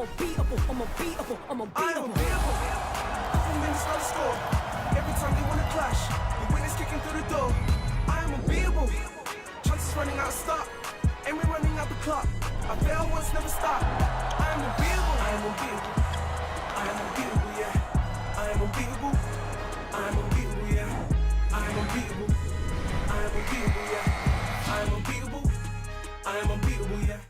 unbeatable, I'm unbeatable, I'm unbeatable. I am unbeatable. Nothing wins no score. Every time they wanna clash, the winners kicking through the door. I am unbeatable. Chances running out of start, and we're running out the clock. I fail once, never stop. I am unbeatable. I am unbeatable. I am unbeatable, yeah. I am unbeatable. I am unbeatable, yeah. I am unbeatable. I am unbeatable, yeah. I am unbeatable. I am unbeatable, yeah.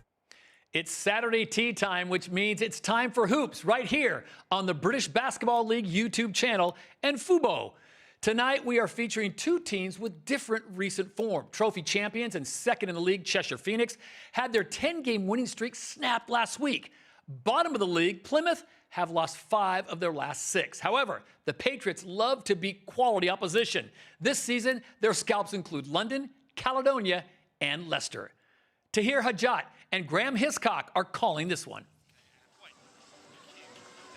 It's Saturday tea time, which means it's time for hoops right here on the British Basketball League YouTube channel and Fubo. Tonight, we are featuring two teams with different recent form. Trophy champions and second in the league, Cheshire Phoenix, had their 10-game winning streak snapped last week. Bottom of the league, Plymouth, have lost 5 of their last 6. However, the Patriots love to beat quality opposition. This season, their scalps include London, Caledonia, and Leicester. Tahir Hajat and Graham Hiscock are calling this one.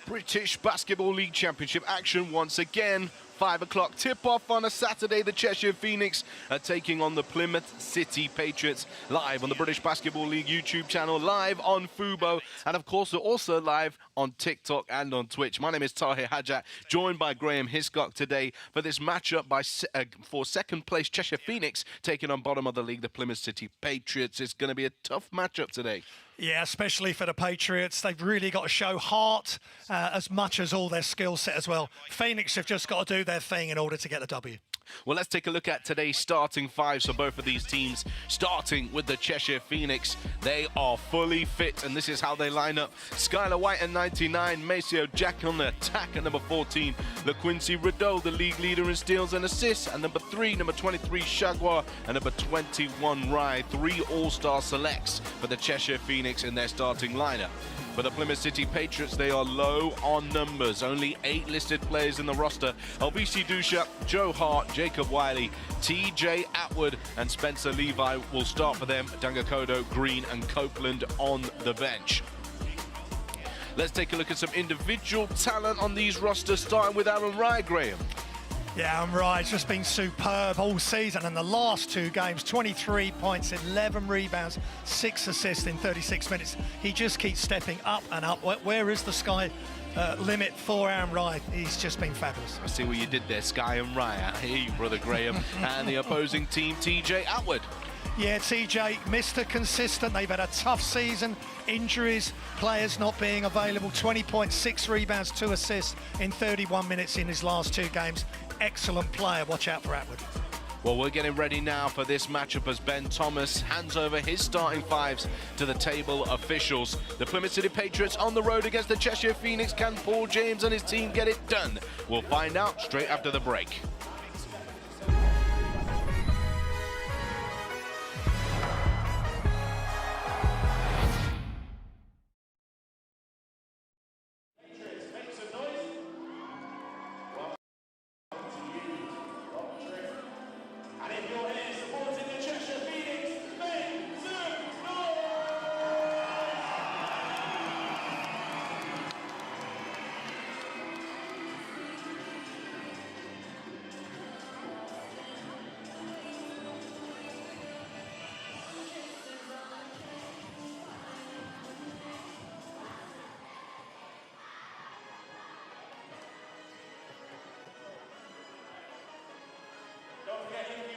British Basketball League Championship action once again. 5 o'clock tip-off on a Saturday. The Cheshire Phoenix are taking on the Plymouth City Patriots live on the British Basketball League YouTube channel, live on Fubo, and of course they're also live on TikTok and on Twitch. My name is Tahir Hajat, joined by Graham Hiscock today for this matchup for second place Cheshire Phoenix taking on bottom of the league, the Plymouth City Patriots. It's going to be a tough matchup today. Yeah, especially for the Patriots. They've really got to show heart as much as all their skill set as well. Phoenix have just got to do their thing in order to get the W. Well, let's take a look at today's starting fives for both of these teams. Starting with the Cheshire Phoenix. They are fully fit, and this is how they line up. Skylar White at 99, Maceo Jack on the attack at number 14, LaQuincy Rideau, the league leader in steals and assists, and number 3, number 23, Shagwar, and number 21, Rye. 3 all-star selects for the Cheshire Phoenix in their starting lineup. For the Plymouth City Patriots, they are low on numbers. Only 8 listed players in the roster. LBC Dusha, Joe Hart, Jacob Wiley, TJ Atwood, and Spencer Levi will start for them. Dangakodo, Green, and Copeland on the bench. Let's take a look at some individual talent on these rosters, starting with Aaron Rye, Graham. Yeah, I'm right. It's just been superb all season. And the last 2 games, 23 points, 11 rebounds, 6 assists in 36 minutes. He just keeps stepping up and up. Where is the sky limit for Aaron Rye? He's just been fabulous. I see what you did there, Sky and Rye. I hear you, brother Graham. And the opposing team, TJ Atwood. Yeah, TJ, Mr. Consistent. They've had a tough season. Injuries, players not being available. 20 points, 6 rebounds, 2 assists in 31 minutes in his last 2 games. Excellent player. Watch out for Atwood. Well, we're getting ready now for this matchup as Ben Thomas hands over his starting fives to the table officials. The Plymouth City Patriots on the road against the Cheshire Phoenix. Can Paul James and his team get it done? We'll find out straight after the break.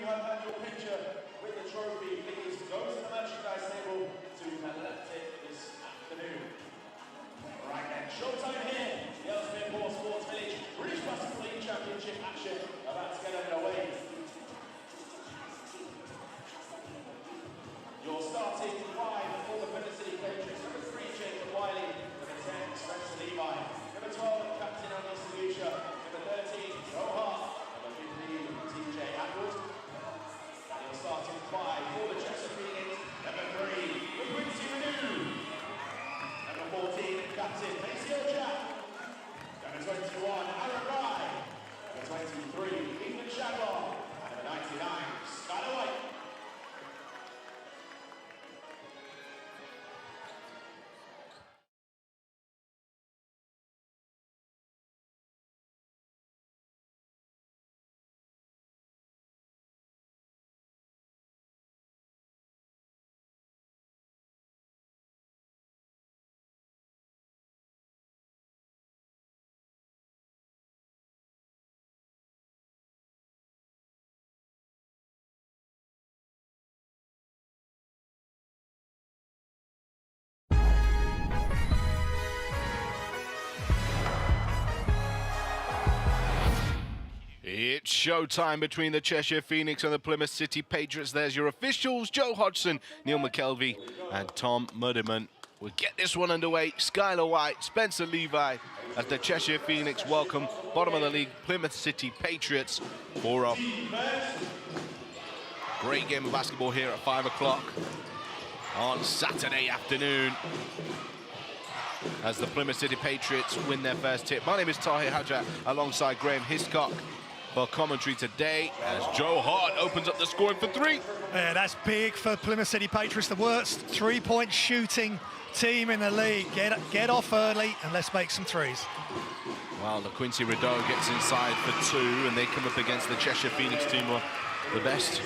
You have had your picture with the trophy. Please go to the merchandise table to collect it this afternoon. Right then, showtime here. The Ellesmere Port Sports Village British Basketball League Championship action about to get underway. Your starting 5 for the Plymouth City Patriots. Number 3, Jacob Wiley. Number 10, Spencer Levi. Number 12, Captain Andy Salusha. Number 13, Joe Hart. Number 15, TJ Atwood. Starting 5 for the It's showtime between the Cheshire Phoenix and the Plymouth City Patriots. There's your officials, Joe Hodgson, Neil McKelvey, and Tom Mudderman. We'll get this one underway. Skylar White, Spencer Levi, as the Cheshire Phoenix welcome bottom of the league Plymouth City Patriots for a great game of basketball here at 5 o'clock on Saturday afternoon, as the Plymouth City Patriots win their first tip. My name is Tahir Hajat, alongside Graham Hiscock for commentary today, as Joe Hart opens up the scoring for three. Yeah, that's big for Plymouth City Patriots, the worst three-point shooting team in the league. Get off early and let's make some threes. Well, LaQuincy Rideau gets inside for two, and they come up against the Cheshire Phoenix team, the best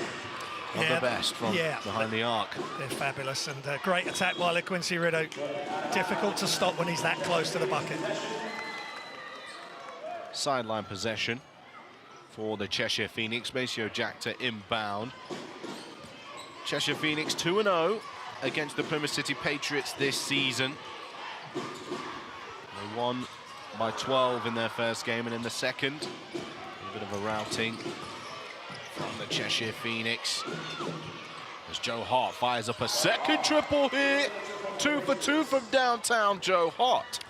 of the best from behind the arc. They're fabulous, and great attack by LaQuincy Rideau. Difficult to stop when he's that close to the bucket. Sideline possession for the Cheshire Phoenix. Maceo Jack to inbound. Cheshire Phoenix 2-0 against the Plymouth City Patriots this season. They won by 12 in their first game, and in the second, a bit of a routing from the Cheshire Phoenix, as Joe Hart fires up a second triple here. 2 for 2 from downtown Joe Hart.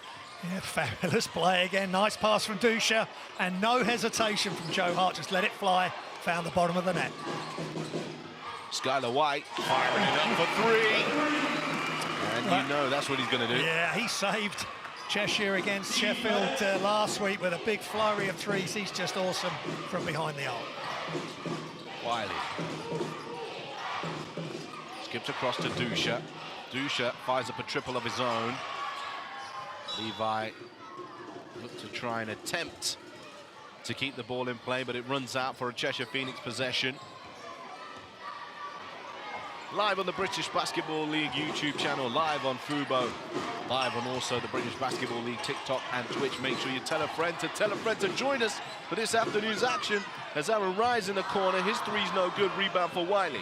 Yeah, fabulous play again. Nice pass from Dusha, and no hesitation from Joe Hart. Just let it fly. Found the bottom of the net. Skylar White firing it up for three. And you know that's what he's going to do. Yeah, he saved Cheshire against Sheffield last week with a big flurry of threes. He's just awesome from behind the arc. Wiley skips across to Dusha. Dusha fires up a triple of his own. Levi looked to try and attempt to keep the ball in play, but it runs out for a Cheshire Phoenix possession. Live on the British Basketball League YouTube channel, live on Fubo, live on also the British Basketball League TikTok and Twitch. Make sure you tell a friend to join us for this afternoon's action, as Aaron Rise in the corner. His three's no good. Rebound for Wiley.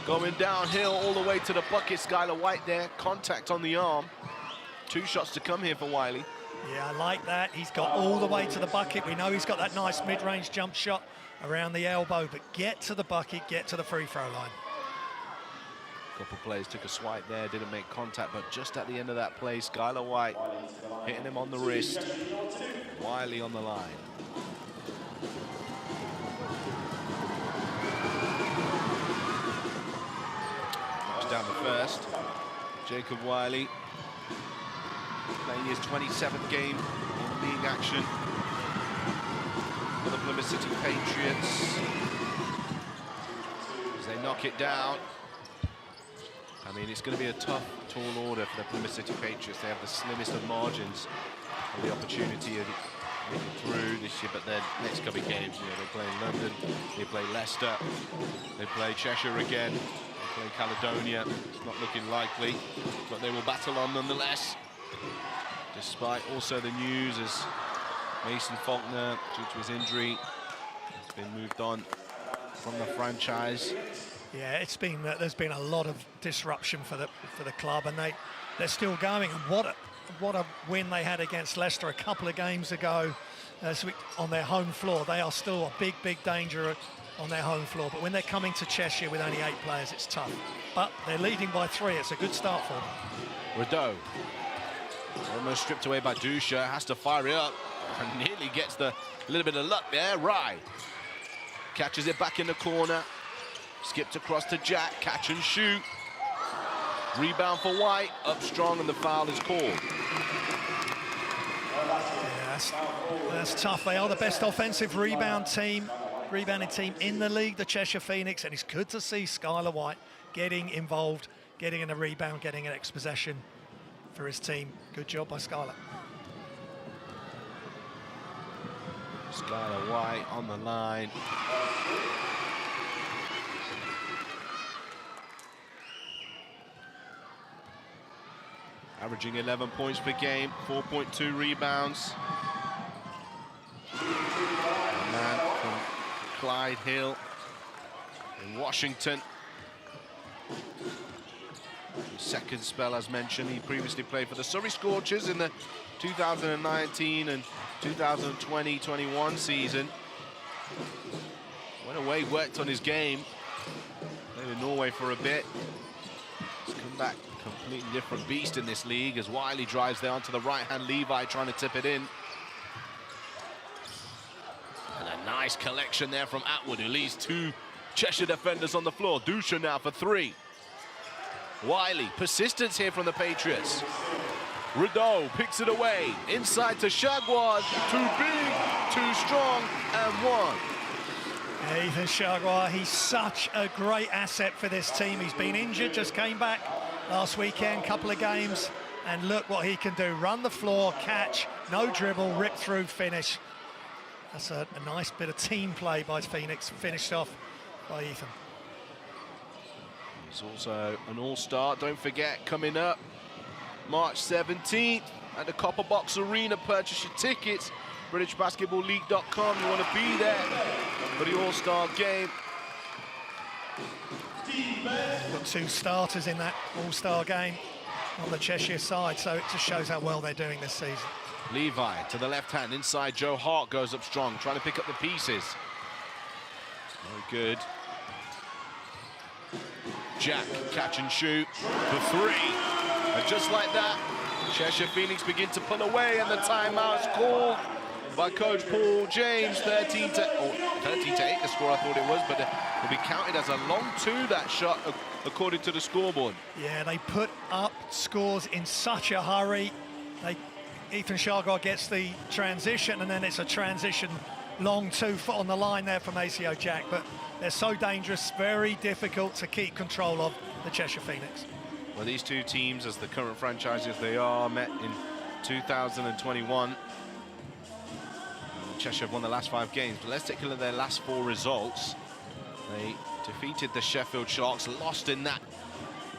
Going downhill all the way to the bucket. Skylar White there. Contact on the arm. 2 shots to come here for Wiley. Yeah, I like that. He's got all the way to the bucket. We know he's got that nice mid-range jump shot around the elbow, but get to the bucket, get to the free throw line. A couple players took a swipe there, didn't make contact, but just at the end of that play, Skylar White hitting him on the wrist. Wiley on the line. Knocks down the first. Jacob Wiley playing his 27th game in league action for the Plymouth City Patriots, as they knock it down. I mean, it's going to be a tough, tall order for the Plymouth City Patriots. They have the slimmest of margins of the opportunity of making through this year, but their next couple of games, you know, they play London, they play Leicester, they play Cheshire again, they play Caledonia. It's not looking likely, but they will battle on nonetheless, despite also the news as Mason Faulkner, due to his injury, has been moved on from the franchise. Yeah, it's been there's been a lot of disruption for the club, and they're still going. And what a win they had against Leicester a couple of games ago on their home floor. They are still a big danger on their home floor. But when they're coming to Cheshire with only 8 players, it's tough. But they're leading by 3. It's a good start for them. Rideau, almost stripped away by Dusha, has to fire it up, and nearly gets the little bit of luck there. Rye catches it back in the corner, skipped across to Jack, catch and shoot. Rebound for White, up strong, and the foul is called. Yeah, that's tough. They are the best offensive rebounding team in the league, the Cheshire Phoenix, and it's good to see Skylar White getting involved, getting in a rebound, getting an next possession for his team. Good job by Skylar. Skylar White on the line. Averaging 11 points per game, 4.2 rebounds. A man from Clyde Hill in Washington. His second spell, as mentioned, he previously played for the Surrey Scorchers in the 2019 and 2020-21 season. Went away, worked on his game. Played in Norway for a bit. He's come back, completely different beast in this league as Wiley drives there onto the right-hand. Levi trying to tip it in. And a nice collection there from Atwood, who leaves two Cheshire defenders on the floor. Dusha now for three. Wiley, persistence here from the Patriots. Rideau picks it away. Inside to Shagwad. Too big, too strong, and one. Yeah, Ethan Shagwad, he's such a great asset for this team. He's been injured, just came back last weekend, couple of games, and look what he can do. Run the floor, catch, no dribble, rip through, finish. That's a nice bit of team play by Phoenix, finished off by Ethan. He's also an all-star, don't forget, coming up March 17th at the Copper Box Arena. Purchase your tickets, BritishBasketballLeague.com. You want to be there for the all-star game. Got two starters in that all-star game on the Cheshire side, so it just shows how well they're doing this season. Levi to the left hand, inside Joe Hart goes up strong, trying to pick up the pieces. Very good. Jack, catch and shoot for three. And just like that, Cheshire Phoenix begin to pull away, and the timeout's called by Coach Paul James. 13 to 8, the score I thought it was, but it will be counted as a long two, that shot, according to the scoreboard. Yeah, they put up scores in such a hurry. Ethan Shagwad gets the transition, and then it's a transition long 2 foot on the line there from ACO Jack, but they're so dangerous, very difficult to keep control of, the Cheshire Phoenix. Well, these two teams, as the current franchises they are, met in 2021. Cheshire have won the last 5 games, but let's take a look at their last 4 results. They defeated the Sheffield Sharks, lost in that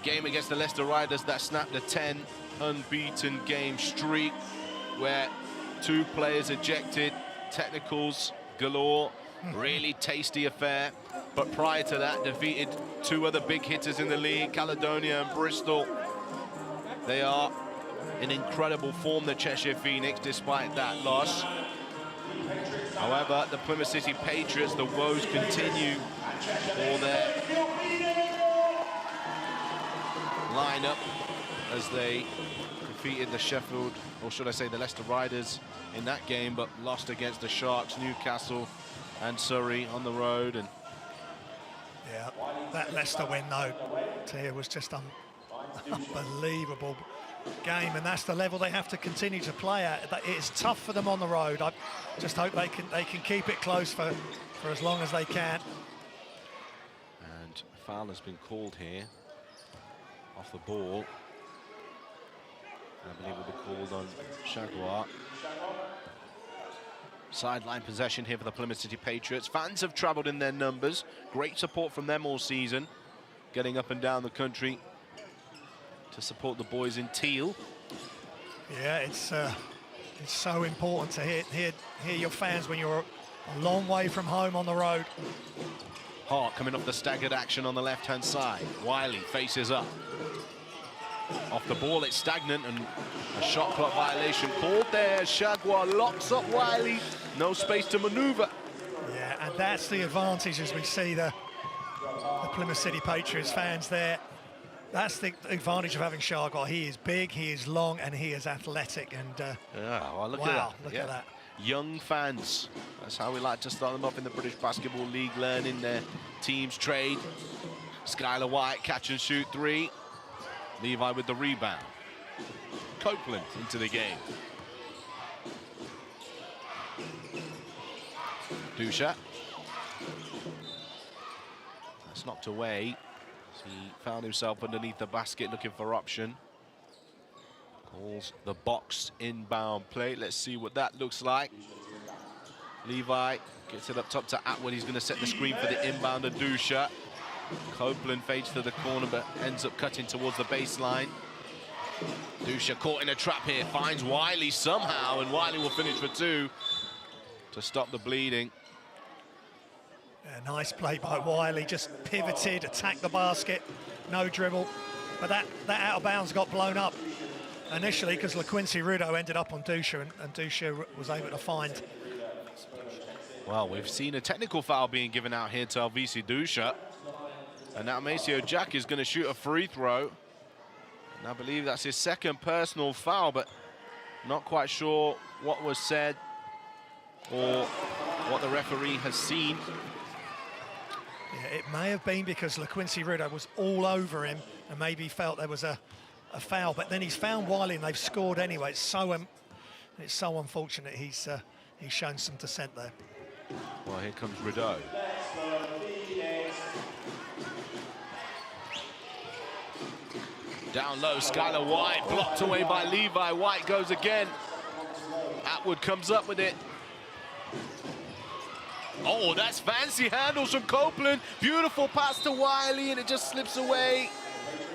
game against the Leicester Riders that snapped a 10 unbeaten game streak, where 2 players ejected, technicals galore, really tasty affair. But prior to that, defeated 2 other big hitters in the league, Caledonia and Bristol. They are in incredible form, the Cheshire Phoenix, despite that loss. However, the Plymouth City Patriots, the woes continue for their lineup as they defeated the Sheffield, or should I say the Leicester Riders in that game, but lost against the Sharks, Newcastle and Surrey on the road. And yeah, that Leicester win though, Tia, was just unbelievable game, and that's the level they have to continue to play at. It's tough for them on the road. I just hope they can keep it close for as long as they can. And a foul has been called here off the ball. I believe it will be called on Shagwad. Sideline possession here for the Plymouth City Patriots. Fans have travelled in their numbers. Great support from them all season, getting up and down the country to support the boys in teal. Yeah, it's so important to hear your fans when you're a long way from home on the road. Hart coming off the staggered action on the left-hand side. Wiley faces up. Off the ball, it's stagnant, and a shot clock violation called there. Shagwad locks up Wiley. No space to manoeuvre. Yeah, and that's the advantage as we see the Plymouth City Patriots fans there. That's the advantage of having Shagwad. He is big, he is long, and he is athletic. And yeah, well, look wow, at that. Look at that. Young fans. That's how we like to start them off in the British Basketball League, learning their team's trade. Skylar White, catch and shoot 3. Levi with the rebound. Copeland into the game. Dusha. That's knocked away. He found himself underneath the basket looking for option. Calls the box inbound play. Let's see what that looks like. Levi gets it up top to Atwood. He's going to set the screen for the inbounder, Dusha. Copeland fades to the corner, but ends up cutting towards the baseline. Dusha caught in a trap here, finds Wiley somehow, and Wiley will finish for 2 to stop the bleeding. Yeah, nice play by Wiley, just pivoted, attacked the basket, no dribble, But that out of bounds got blown up initially because LaQuincy Rudo ended up on Dusha, and Dusha was able to find. Well, we've seen a technical foul being given out here to Alvisi Dusha. And now Maceo Jack is going to shoot a free throw. And I believe that's his second personal foul, but not quite sure what was said or what the referee has seen. Yeah, it may have been because LaQuincy Rudo was all over him and maybe felt there was a foul, but then he's found Wiley and they've scored anyway. It's so unfortunate he's shown some dissent there. Well, here comes Rudo. Down low, Skylar White, blocked away by Levi. White goes again. Atwood comes up with it. Oh, that's fancy handles from Copeland. Beautiful pass to Wiley, and it just slips away.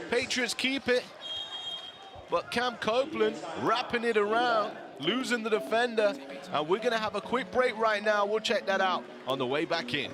Patriots keep it. But Cam Copeland wrapping it around, losing the defender. And we're going to have a quick break right now. We'll check that out on the way back in.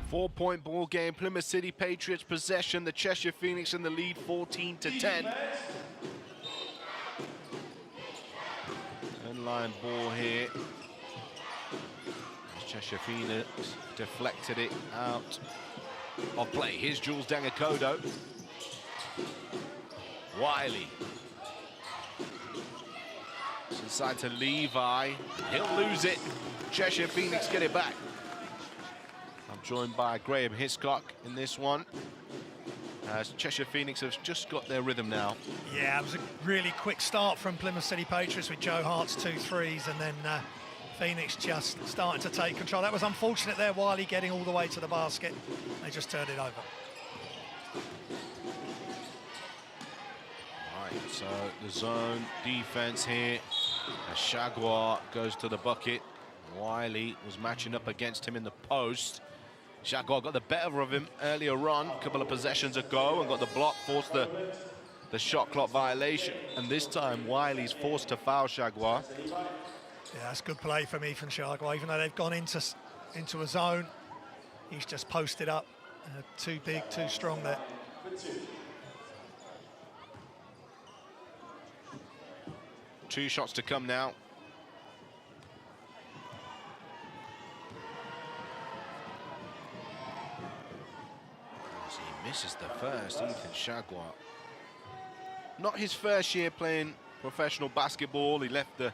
Four-point ball game, Plymouth City Patriots possession, the Cheshire Phoenix in the lead 14-10. End-line ball here. Cheshire Phoenix deflected it out of play. Here's Jules Dangakodo. Wiley. It's inside to Levi. He'll lose it. Cheshire Phoenix get it back. I'm joined by Graham Hiscock in this one. As Cheshire Phoenix have just got their rhythm now. Yeah, it was a really quick start from Plymouth City Patriots with Joe Hart's 2 threes, and then Phoenix just starting to take control. That was unfortunate there, Wiley getting all the way to the basket. They just turned it over. Right, so the zone defense here. As Jaguar goes to the bucket. Wiley was matching up against him in the post. Jaguar got the better of him earlier on, a couple of possessions ago, and got the block, forced the shot clock violation. And this time, Wiley's forced to foul Jaguar. Yeah, that's good play from Ethan Jaguar. Even though they've gone into a zone, he's just posted up. Too big, too strong there. Two shots to come now. He misses the first, Ethan Jaguar. Not his first year playing professional basketball. He left the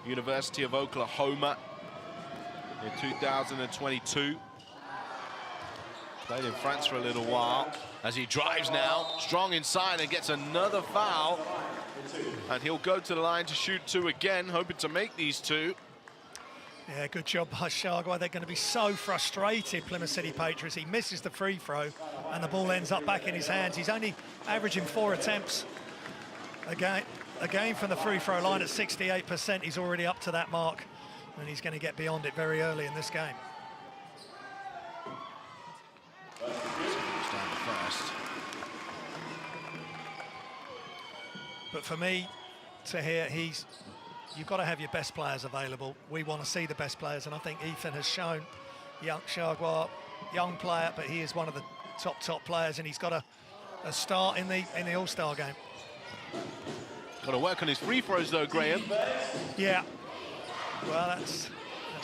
University of Oklahoma in 2022. Played in France for a little while. As he drives now, strong inside and gets another foul. And he'll go to the line to shoot 2 again, hoping to make these 2. Yeah, good job by Jaguar. They're going to be so frustrated, Plymouth City Patriots. He misses the free throw and the ball ends up back in his hands. He's only averaging 4 attempts Again from the free throw line at 68%, he's already up to that mark, and he's going to get beyond it very early in this game. Down first. But for me, to hear, you've got to have your best players available. We want to see the best players, and I think Ethan has shown young Chagua, young player, but he is one of the top players, and he's got a start in the All-Star game. Got to work on his free throws though, Graham. Yeah. Well, that's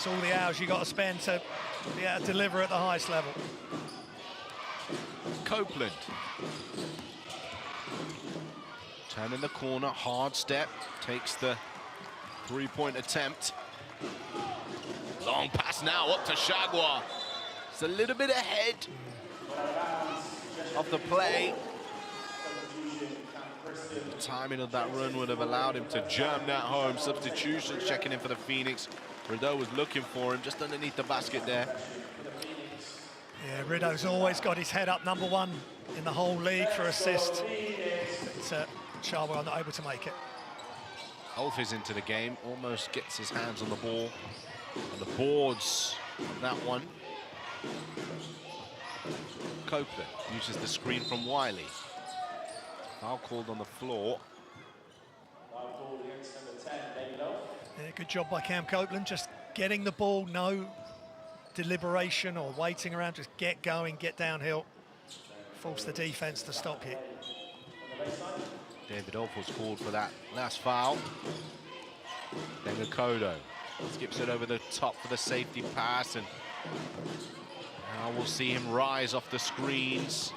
all the hours you got to spend to be able to deliver at the highest level. Copeland. Turning the corner, hard step, takes the three-point attempt. Long pass now up to Chagua. It's a little bit ahead of the play. The timing of that run would have allowed him to jam that home. Substitutions checking in for the Phoenix. Rideau was looking for him just underneath the basket there. Yeah, Rideau's always got his head up, #1 in the whole league for assists. But Chagua not able to make it. Ulf is into the game, almost gets his hands on the ball. On the boards on that one. Copeland uses the screen from Wiley. Foul called on the floor. Yeah, good job by Cam Copeland, just getting the ball, no deliberation or waiting around, just get going, get downhill, force the defense to stop you. David Ulf was called for that last foul. Then Akodo skips it over the top for the safety pass, and now we'll see him rise off the screens.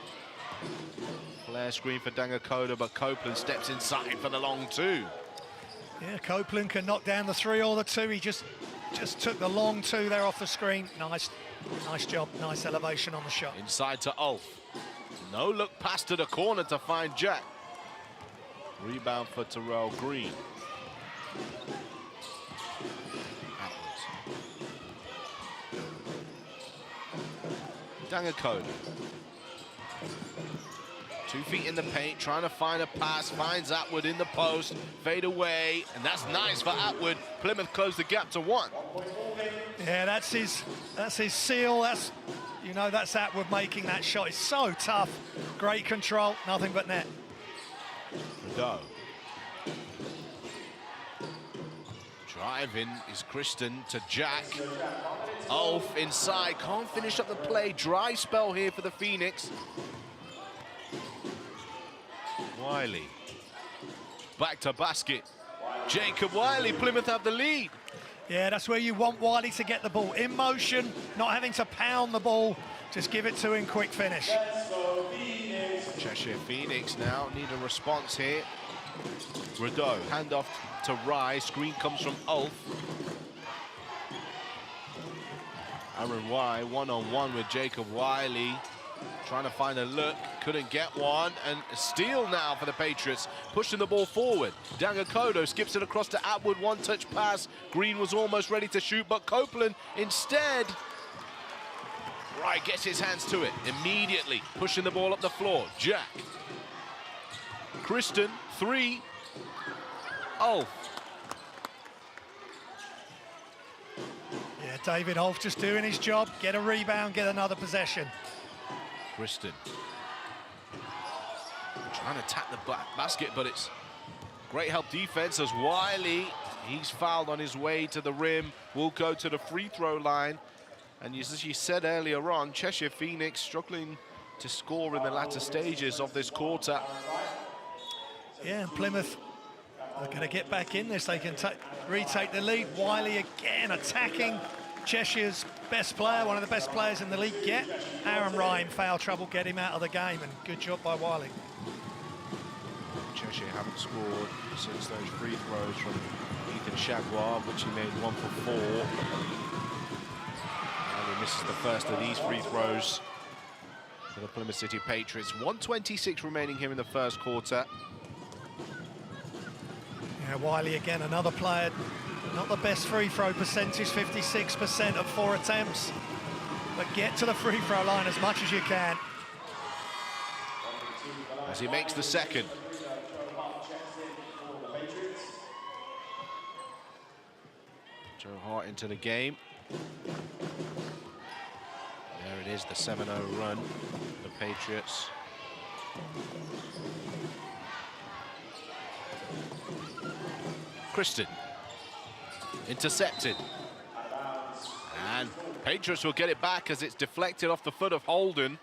Flare screen for Dangakoda, but Copeland steps inside for the long two. Yeah, Copeland can knock down the 3 or the 2. He just took the long 2 there off the screen. Nice job, nice elevation on the shot. Inside to Ulf. No look pass to the corner to find Jack. Rebound for Terrell Green. Dangakoda. 2 feet in the paint, trying to find a pass, finds Atwood in the post, fade away, and that's nice for Atwood. Plymouth closed the gap to 1. Yeah, that's his seal. That's Atwood making that shot. It's so tough. Great control, nothing but net. Rideau. Driving is Kristen to Jack. Ulf inside, can't finish up the play. Dry spell here for the Phoenix. Wiley. Back to basket. Jacob Wiley, Plymouth have the lead. Yeah, that's where you want Wiley to get the ball. In motion, not having to pound the ball. Just give it to him, quick finish. Cheshire Phoenix now need a response here. Rideau, handoff to Rye. Screen comes from Ulf. Aaron Rye, one-on-one with Jacob Wiley. Trying to find a look, couldn't get one, and a steal now for the Patriots, pushing the ball forward. Dangakodo skips it across to Atwood, one-touch pass. Green was almost ready to shoot, but Copeland instead, Wright gets his hands to it immediately, pushing the ball up the floor. Jack. Kristen, 3. Ulf. Yeah, David Ulf just doing his job. Get a rebound, get another possession. Kristen. Trying to tap the basket, but it's great help defense as Wiley, he's fouled on his way to the rim, will go to the free throw line. And as you said earlier on, Cheshire Phoenix struggling to score in the latter stages of this quarter. Yeah, and Plymouth are going to get back in this. They can retake the lead. Wiley again attacking Cheshire's best player, one of the best players in the league yet. Aaron Ryan, foul trouble, get him out of the game, and good job by Wiley. Cheshire haven't scored since those free throws from Ethan Chagua, which he made 1 for 4. And he misses the first of these free throws for the Plymouth City Patriots. 1:26 remaining here in the first quarter. Yeah, Wiley again, another player, not the best free throw percentage, 56% of 4 attempts. But get to the free throw line as much as you can. As he makes the second. Patriots. Joe Hart into the game. There it is, the 7-0 run, the Patriots. Kristen, intercepted. And Patriots will get it back as it's deflected off the foot of Holden.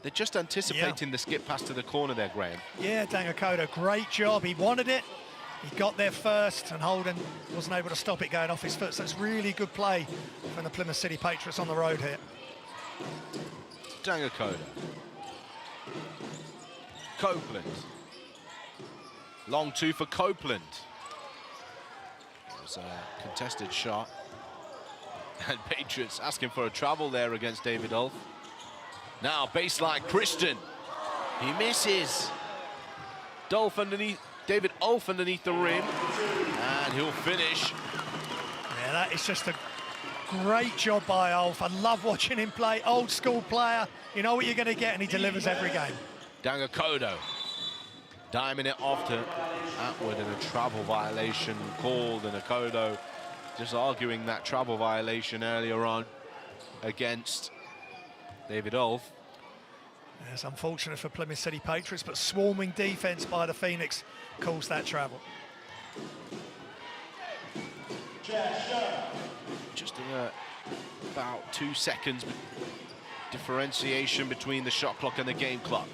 They're just anticipating the skip pass to the corner there, Graham. Yeah, Dangakoda, great job. He wanted it. He got there first, and Holden wasn't able to stop it going off his foot. So it's really good play from the Plymouth City Patriots on the road here. Dangakoda. Copeland. Long two for Copeland. It was a contested shot. And Patriots asking for a travel there against David Ulf. Now baseline, Christian. He misses. David Ulf underneath the rim. And he'll finish. Yeah, that is just a great job by Ulf. I love watching him play. Old school player. You know what you're going to get, and he delivers every game. Dangakodo. Diming it off to Atwood, and a travel violation called, and Akodo just arguing that travel violation earlier on against David Ulf. Yeah, it's unfortunate for Plymouth City Patriots, but swarming defence by the Phoenix calls that travel. Just about 2 seconds differentiation between the shot clock and the game clock.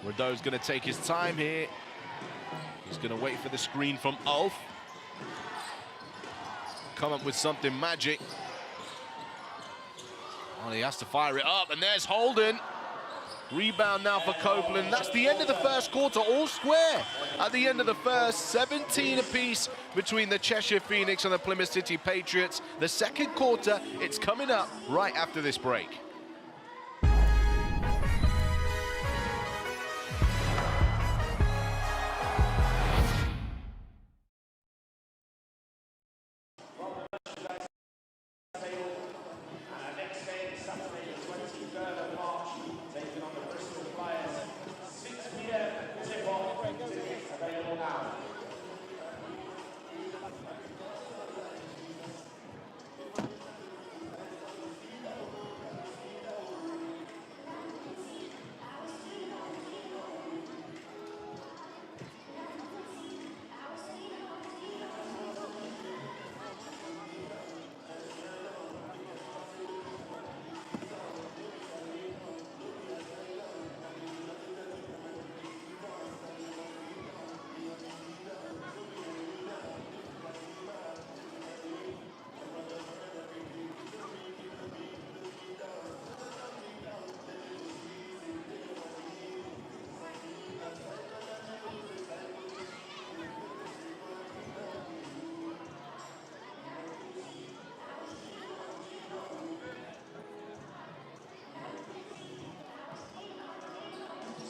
Radeau's going to take his time here. He's going to wait for the screen from Ulf. Come up with something magic. Well, he has to fire it up, and there's Holden. Rebound now for Copeland. That's the end of the first quarter, all square. At the end of the first, 17 apiece between the Cheshire Phoenix and the Plymouth City Patriots. The second quarter, it's coming up right after this break.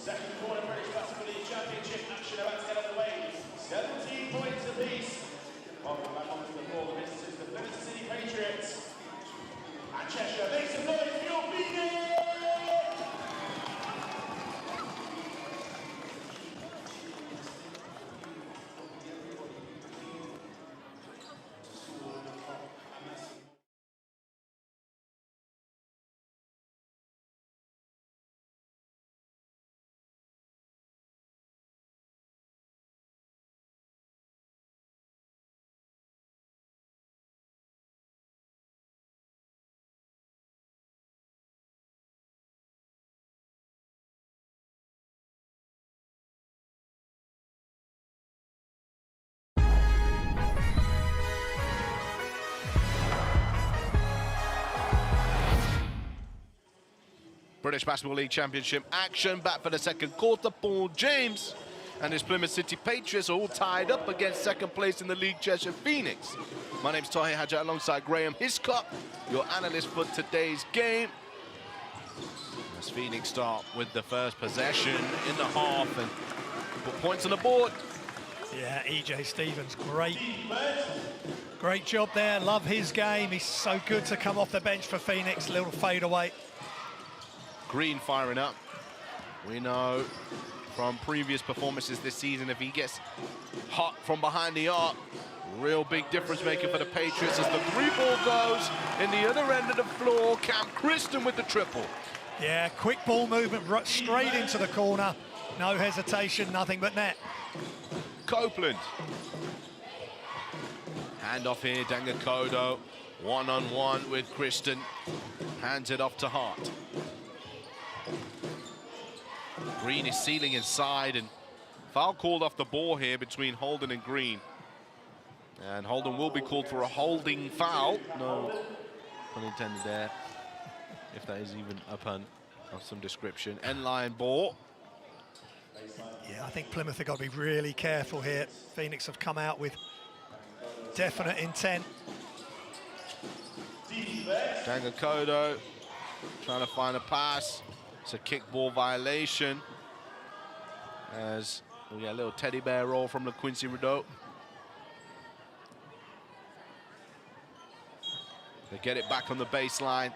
Second quarter British Basketball League Championship action about to get underway. 17 points apiece. Welcome back onto the floor, the visitors, the Plymouth City Patriots. And Cheshire, make some noise for your Phoenix! British Basketball League Championship action, back for the second quarter. Paul James and his Plymouth City Patriots are all tied up against second place in the league, Cheshire Phoenix. My name's Tahir Hajat alongside Graham Hiscott, your analyst for today's game. As Phoenix start with the first possession in the half and put points on the board. Yeah, EJ Stevens, great job there. Love his game. He's so good to come off the bench for Phoenix. Little fadeaway. Green firing up. We know from previous performances this season. If he gets hot from behind the arc, real big difference maker for the Patriots as the 3-ball goes in the other end of the floor. Cam Kristen with the triple. Yeah, quick ball movement right straight into the corner. No hesitation, nothing but net. Copeland. Hand off here, Dangakodo. One-on-one with Kristen. Hands it off to Hart. Green is sealing inside, and foul called off the ball here between Holden and Green. And Holden will be called for a holding foul. No pun intended there, if that is even a pun of some description. End line ball. Yeah, I think Plymouth have got to be really careful here. Phoenix have come out with definite intent. Dangakodo trying to find a pass. It's a kickball violation. As we get a little teddy bear roll from LaQuincy Rideau. They get it back on the baseline.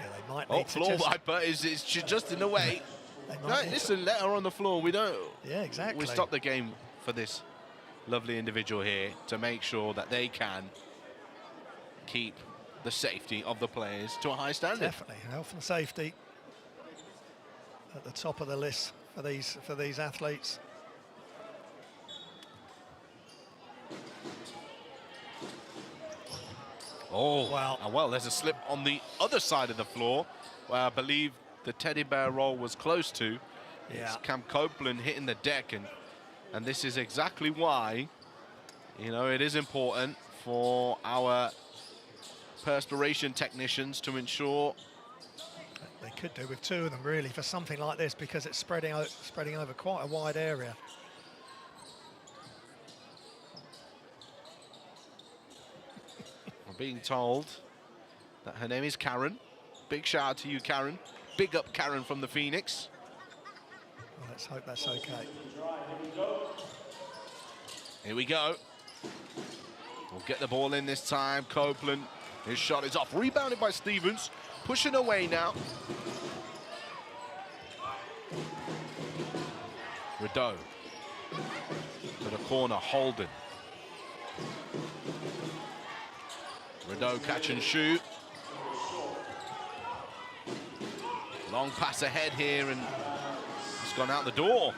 Yeah, they might need to floor wiper is just in the way. No, listen, let her on the floor. We don't. Yeah, exactly. We stop the game for this lovely individual here to make sure that they can keep the safety of the players to a high standard. Definitely, health and safety at the top of the list for these athletes. Oh, wow. Well, there's a slip on the other side of the floor where I believe the teddy bear roll was close to. Yeah. It's Cam Copeland hitting the deck, and this is exactly why, you know, it is important for our perspiration technicians to ensure. They could do with two of them really for something like this because it's spreading over quite a wide area. I'm being told that her name is Karen. Big shout out to you, Karen. Big up Karen from the Phoenix. Well, let's hope that's okay. Here we go. We'll get the ball in this time. Copeland, his shot is off. Rebounded by Stevens. Pushing away now. Rideau. To the corner, Holden. Rideau catch and shoot. Long pass ahead here, and it's gone out the door.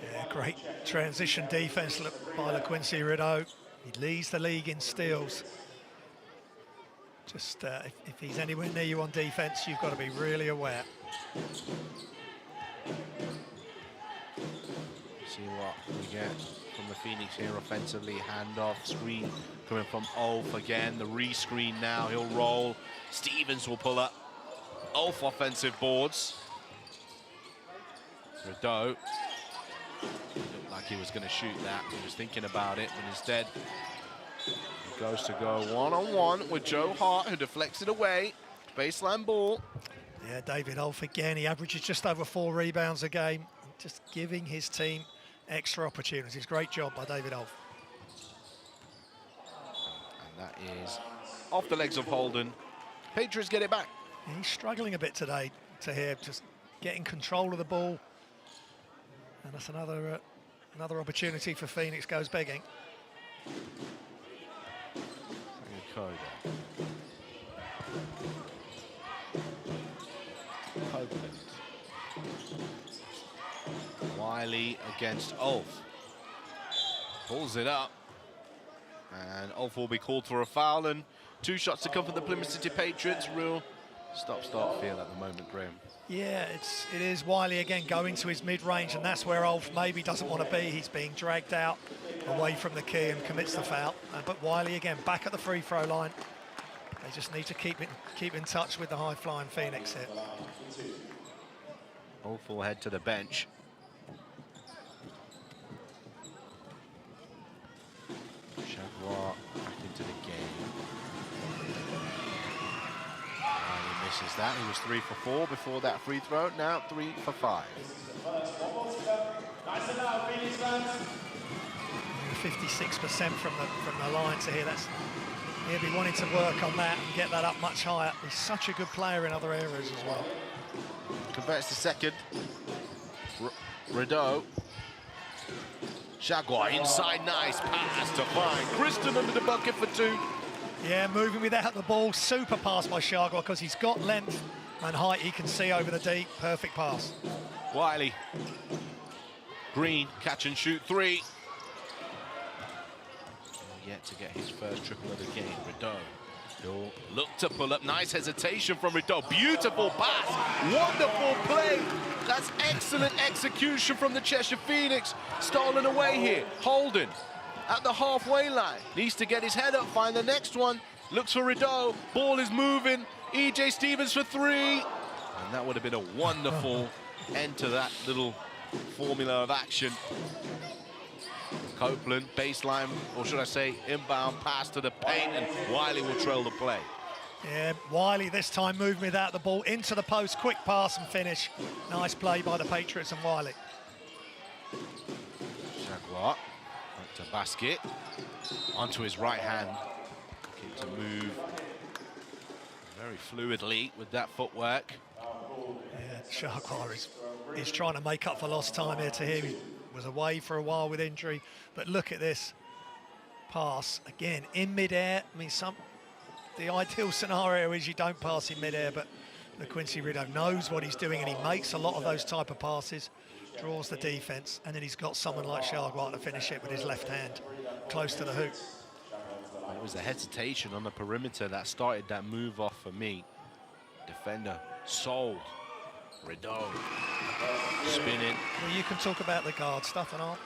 Yeah, great transition defense by LaQuincy Rideau. He leads the league in steals. Just if he's anywhere near you on defense, you've got to be really aware. See what we get from the Phoenix here offensively. Handoff, screen coming from Ulf again. The re-screen now, he'll roll. Stevens will pull up. Ulf offensive boards. Rideau. Looked like he was going to shoot that. He was thinking about it, but instead he goes to go one-on-one with Joe Hart, who deflects it away. Baseline ball. Yeah, David Ulf again. He averages just over 4 rebounds a game. Just giving his team extra opportunities. Great job by David Ulf. And that is off the legs of Holden. Patriots get it back. He's struggling a bit today to hear, just getting control of the ball. And that's another opportunity for Phoenix goes begging. Copeland. Wiley against Ulf. Pulls it up. And Ulf will be called for a foul, and 2 shots to come from the Plymouth City Patriots. Real stop-start feel at the moment, Graham. Yeah, it is Wiley again going to his mid-range, and that's where Ulf maybe doesn't want to be. He's being dragged out away from the key and commits the foul. But Wiley again back at the free throw line. They just need to keep in touch with the high-flying Phoenix here. Ulf will head to the bench. Chavois back into the game. He misses that. He was 3 for 4 before that free throw. Now 3 for 5. 56% from the line to here. He'll be wanting to work on that and get that up much higher. He's such a good player in other areas as well. Converts to second. Rideau. Jaguar inside, nice pass to find Kristen under the bucket for 2. Yeah, moving without the ball. Super pass by Jaguar because he's got length and height he can see over the deep. Perfect pass. Wiley. Green, catch and shoot 3. Yet to get his first triple of the game. Rideau. He'll look to pull up. Nice hesitation from Rideau. Beautiful pass. Wonderful play. That's excellent execution from the Cheshire Phoenix. Stolen away here. Holden at the halfway line. Needs to get his head up, find the next one. Looks for Rideau. Ball is moving. E.J. Stevens for 3. And that would have been a wonderful end to that little formula of action. Copeland, baseline, or should I say inbound pass to the paint, and Wiley will trail the play. Yeah, Wiley this time moving without the ball into the post, quick pass and finish. Nice play by the Patriots and Wiley. Jaguar, up to basket, onto his right hand, looking to move very fluidly with that footwork. Yeah, Jaguar is trying to make up for lost time here. To him, he was away for a while with injury, but look at this pass again in midair. I mean, the ideal scenario is you don't pass in midair, but LaQuincy Rideau knows what he's doing and he makes a lot of those type of passes, draws the defense, and then he's got someone like Jaguar to finish it with his left hand close to the hoop. It was a hesitation on the perimeter that started that move off for me. Defender sold. Rideau spinning. Well, you can talk about the guard stuff and I'll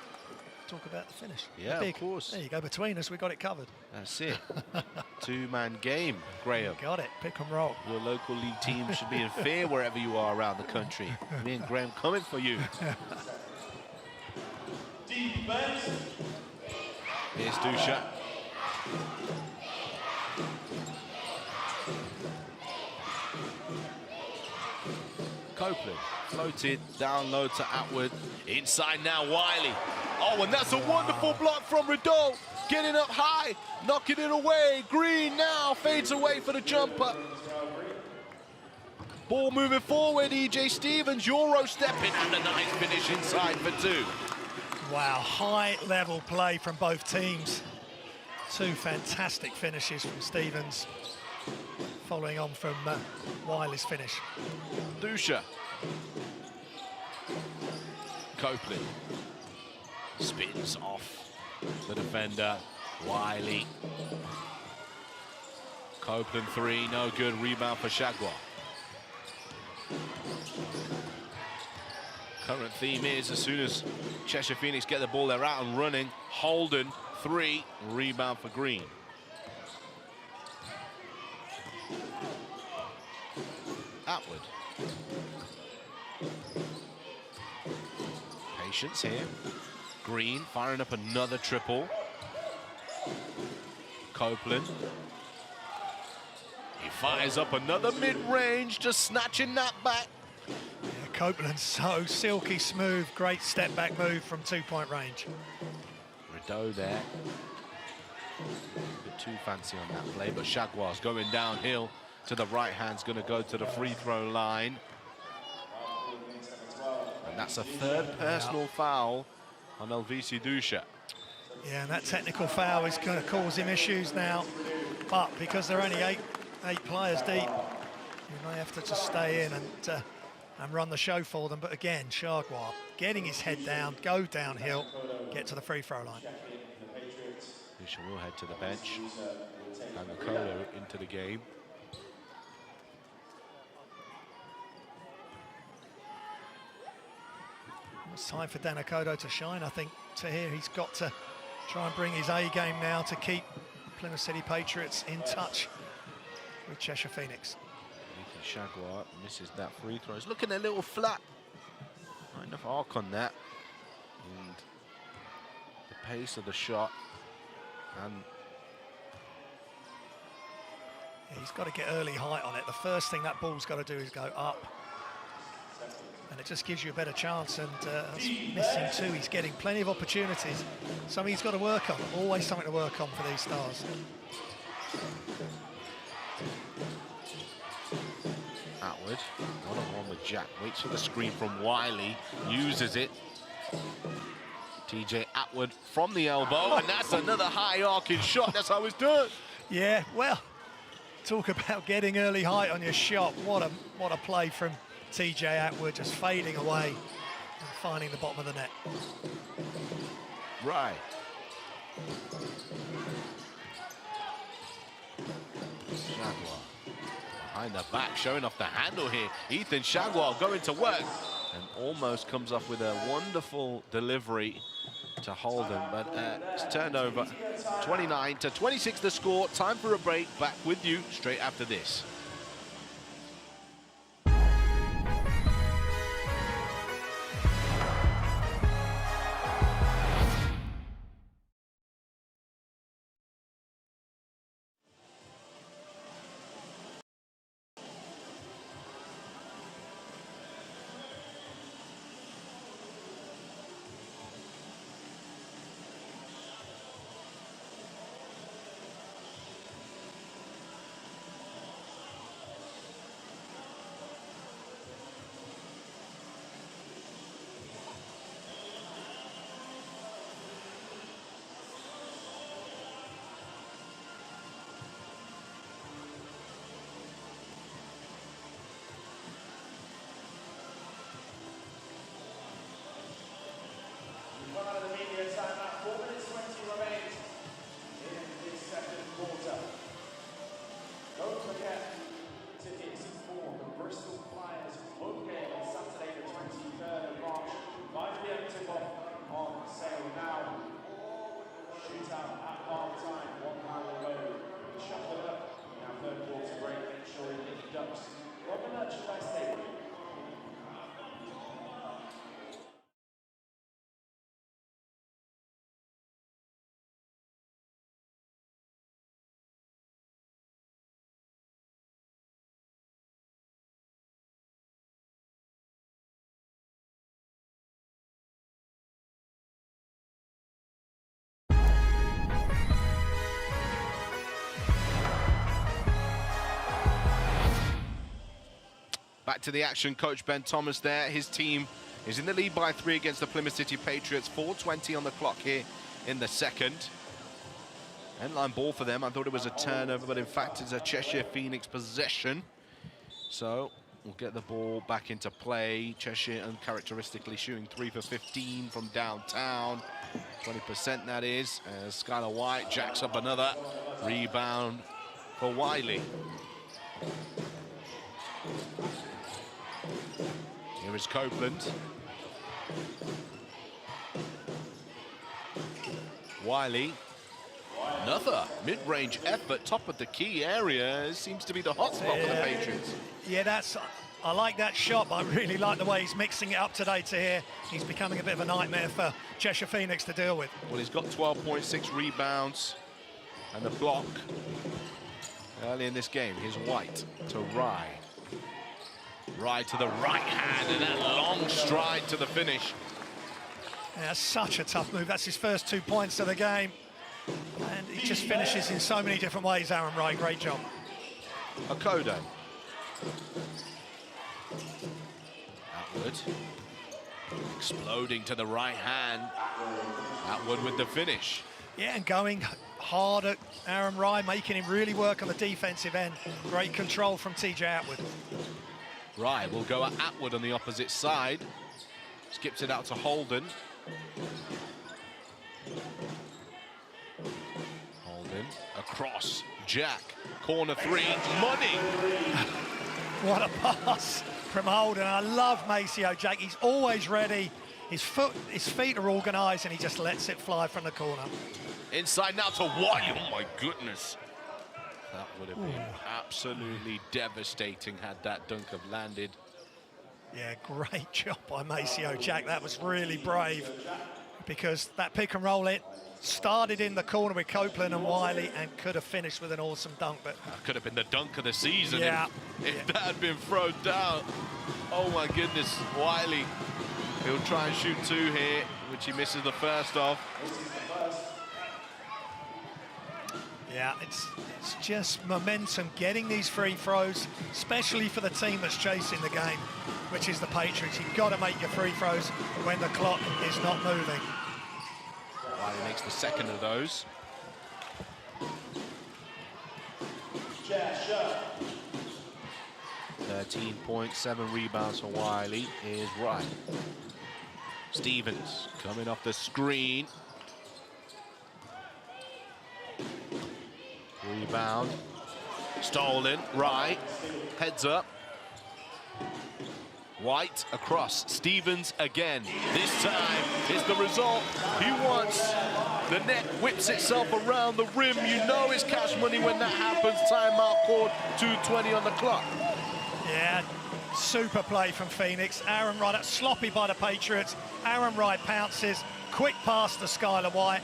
talk about the finish. Yeah, of course. There you go, between us, we got it covered. That's it. Two-man game, Graham. Got it, pick and roll. Your local league team should be in fear wherever you are around the country. Me and Graham coming for you. Defense. Here's Dusha. Copeland floated down low to Atwood. Inside now, Wiley. Oh, and that's a wonderful block from Rideau. Getting up high, knocking it away. Green now fades away for the jumper. Ball moving forward, E.J. Stevens, Euro stepping, and a nice finish inside for 2. Wow, high-level play from both teams. 2 fantastic finishes from Stevens, following on from Wiley's finish. Dusha. Copeland spins off the defender. Wiley. Copeland 3, no good. Rebound for Jaguar. Current theme is as soon as Cheshire Phoenix get the ball, they're out and running. Holden 3, rebound for Green. Atwood. Patience here. Green firing up another triple. Copeland. He fires up another mid-range, just snatching that back. Yeah, Copeland's so silky smooth. Great step back move from 2-point range. Rideau there. A bit too fancy on that play, but Jaguar's going downhill to the right hand's going to go to the free throw line. And that's a 3rd personal foul on Elvisi Dusha. Yeah, and that technical foul is going to cause him issues now. But because they're only eight players deep, you may have to just stay in and run the show for them. But again, Jaguar getting his head down, go downhill, get to the free throw line. Dusha will head to the bench. And Makolo into the game. It's time for Danakodo to shine. I think Tahir, he's got to try and bring his A game now to keep Plymouth City Patriots in touch with Cheshire Phoenix. Ethan Jaguar misses that free throw. He's looking a little flat. Not enough arc on that. And the pace of the shot. And yeah, he's got to get early height on it. The first thing that ball's got to do is go up. And it just gives you a better chance, and missing 2, he's getting plenty of opportunities. Something he's got to work on, always something to work on for these stars. Atwood. Atwood, one-on-one with Jack. Waits for the screen from Wiley. Uses it. TJ Atwood from the elbow, and that's another high arcing shot. That's how it's done. Yeah, well, talk about getting early height on your shot. What a play from TJ Atwood, just fading away and finding the bottom of the net. Right. Shagwell behind the back, showing off the handle here. Ethan Shagwell going to work and almost comes off with a wonderful delivery to Holden, but it's turned over. 29-26 the score. Time for a break. Back with you straight after this. Back to the action, Coach Ben Thomas there. His team is in the lead by 3 against the Plymouth City Patriots. 4:20 on the clock here in the second. Endline ball for them. I thought it was a turnover, but in fact it's a Cheshire Phoenix possession. So we'll get the ball back into play. Cheshire uncharacteristically shooting 3 for 15 from downtown. 20% that is. As Skylar White jacks up another rebound for Wiley. Here is Copeland. Wiley. Another mid-range effort, top of the key area. Seems to be the hotspot for the Patriots. Yeah, I like that shot, but I really like the way he's mixing it up today to here. He's becoming a bit of a nightmare for Cheshire Phoenix to deal with. Well, he's got 12.6 rebounds and a block early in this game. Here's White to Rye. Rye to the right hand, and that long stride to the finish. Yeah, such a tough move. That's his first 2 points of the game. And he just finishes in so many different ways, Aaron Wright. Great job. Okode. Atwood. Exploding to the right hand. Atwood with the finish. Yeah, and going hard at Aaron Wright, making him really work on the defensive end. Great control from TJ Atwood. Rye will go at Atwood on the opposite side. Skips it out to Holden. Holden across. Jack. Corner 3. Money. What a pass from Holden. I love Maceo Jack. He's always ready. His feet are organised, and he just lets it fly from the corner. Inside now to White. Oh my goodness. That would have been absolutely devastating had that dunk have landed. Yeah, great job by Maceo Jack. That was really brave, because that pick and roll it started in the corner with Copeland and Wiley and could have finished with an awesome dunk. But that could have been the dunk of the season if that had been thrown down. Oh my goodness, Wiley. He'll try and shoot 2 here, which he misses the first of. Yeah, it's just momentum, getting these free throws, especially for the team that's chasing the game, which is the Patriots. You've got to make your free throws when the clock is not moving. Wiley makes the second of those. Cheshire. 13.7 rebounds for Wiley is right. Stevens coming off the screen. Rebound. Stolen. Right. Heads up. White across. Stevens again. This time is the result he wants. The net whips itself around the rim. You know it's cash money when that happens. Timeout called. 2:20 on the clock. Yeah, super play from Phoenix. Aaron Wright, that's sloppy by the Patriots. Aaron Wright pounces. Quick pass to Skylar White.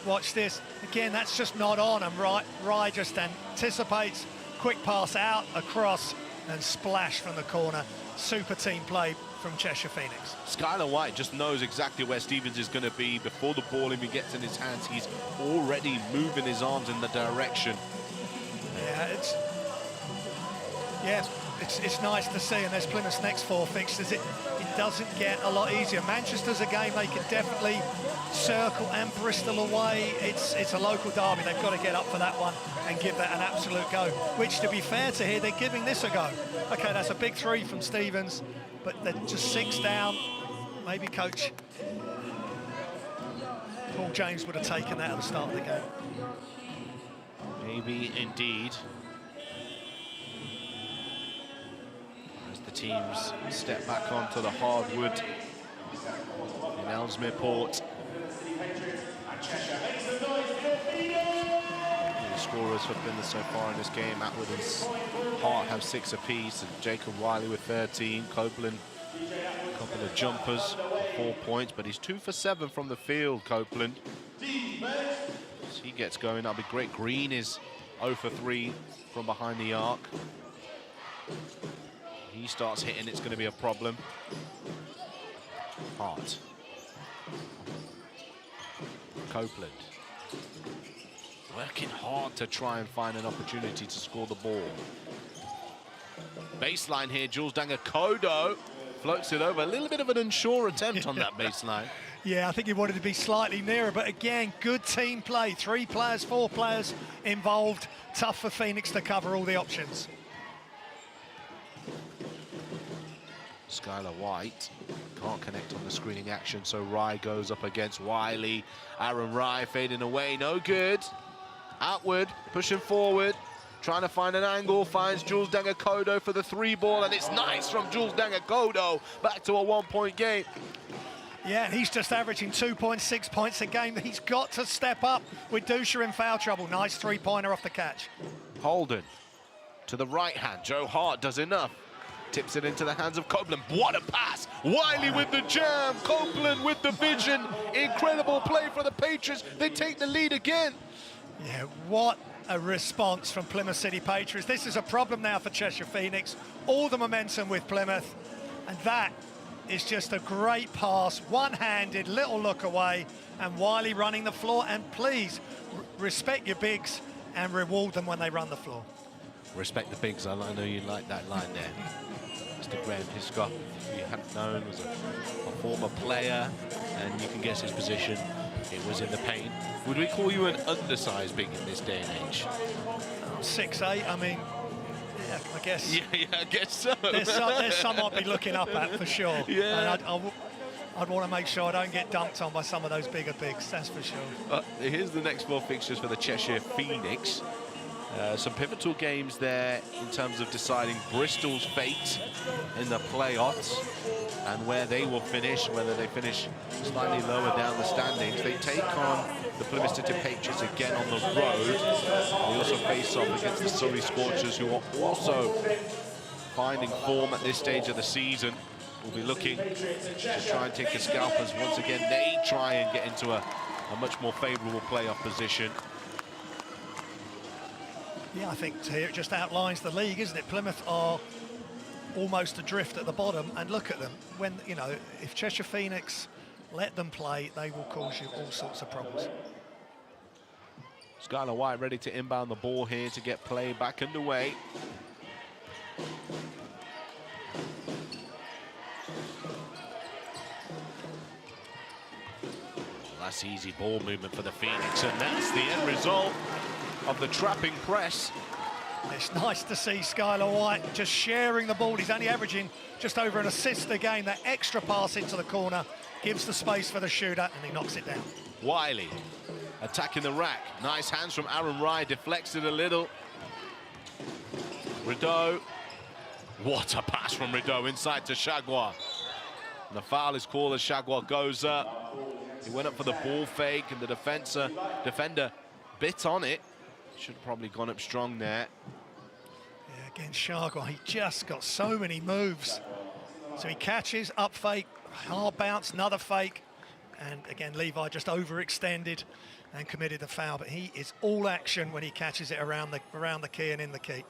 Watch this. Again, that's just not on, and Wright just anticipates. Quick pass out, across, and splash from the corner. Super team play from Cheshire Phoenix. Skylar White just knows exactly where Stevens is going to be. Before the ball even gets in his hands, he's already moving his arms in the direction. Yeah, it's nice to see, and there's Plymouth's next 4 fixtures. It doesn't get a lot easier. Manchester's a game they can definitely circle, and Bristol away. It's a local derby. They've got to get up for that one and give that an absolute go, which, to be fair to here, they're giving this a go. Okay, that's a big 3 from Stevens, but they're just 6 down. Maybe Coach Paul James would have taken that at the start of the game. Maybe indeed. As the teams step back onto the hardwood in Ellesmere Port. The scorers for Plymouth so far in this game, Atwood and Hart have 6 apiece, and Jacob Wiley with 13. Copeland, a couple of jumpers, 4 points, but he's 2 for 7 from the field, Copeland. As he gets going, that'll be great. Green is 0 for 3 from behind the arc. He starts hitting, it's going to be a problem. Hart. Copeland. Working hard to try and find an opportunity to score the ball. Baseline here, Jules Dangakodo floats it over. A little bit of an unsure attempt on that baseline. Yeah, I think he wanted to be slightly nearer, but again, good team play. 3 players, 4 players involved. Tough for Phoenix to cover all the options. Skylar White can't connect on the screening action, so Rye goes up against Wiley. Aaron Rye fading away, no good. Outward, pushing forward, trying to find an angle, finds Jules Dangakodo for the 3 ball, and it's nice from Jules Dangakodo. Back to a 1-point game. Yeah, he's just averaging 2.6 points a game. He's got to step up with Dusha in foul trouble. Nice 3-pointer off the catch. Holden to the right hand. Joe Hart does enough. Tips it into the hands of Copeland. What a pass! Wiley with the jam. Copeland with the vision. Incredible play for the Patriots. They take the lead again. Yeah, what a response from Plymouth City Patriots. This is a problem now for Cheshire Phoenix. All the momentum with Plymouth. And that is just a great pass. One-handed, little look away. And Wiley running the floor. And please, respect your bigs and reward them when they run the floor. Respect the bigs. I know you like that line there. Mr. Graham Hiscock, if you hadn't known, was a former player, and you can guess his position. It was in the paint. Would we call you an undersized big in this day and age? 6'8", I mean, yeah, I guess. Yeah, I guess so. There's some I'd be looking up at for sure. Yeah. And I'd want to make sure I don't get dunked on by some of those bigger bigs, that's for sure. Here's the next 4 fixtures for the Cheshire Phoenix. Some pivotal games there in terms of deciding Bristol's fate in the playoffs and where they will finish, whether they finish slightly lower down the standings. They take on the Plymouth City Patriots again on the road. They also face off against the Surrey Scorchers, who are also finding form at this stage of the season. We'll be looking to try and take a scalp as once again they try and get into a much more favourable playoff position. Yeah, I think here it just outlines the league, isn't it? Plymouth are almost adrift at the bottom, and look at them. When, you know, if Cheshire Phoenix let them play, they will cause you all sorts of problems. Skylar White ready to inbound the ball here to get play back underway. That's easy ball movement for the Phoenix, and that's the end result of the trapping press. It's nice to see Skylar White just sharing the ball. He's only averaging just over an assist a game. That extra pass into the corner gives the space for the shooter, and he knocks it down. Wiley attacking the rack. Nice hands from Aaron Rye, deflects it a little. Rideau. What a pass from Rideau inside to Shagwa. And the foul is called as Shagwa goes up. He went up for the ball fake, and the defender bit on it. Should have probably gone up strong there. Yeah, against Shagwa, he just got so many moves. So he catches, up fake, hard bounce, another fake. And again, Levi just overextended and committed the foul. But he is all action when he catches it around the key and in the key.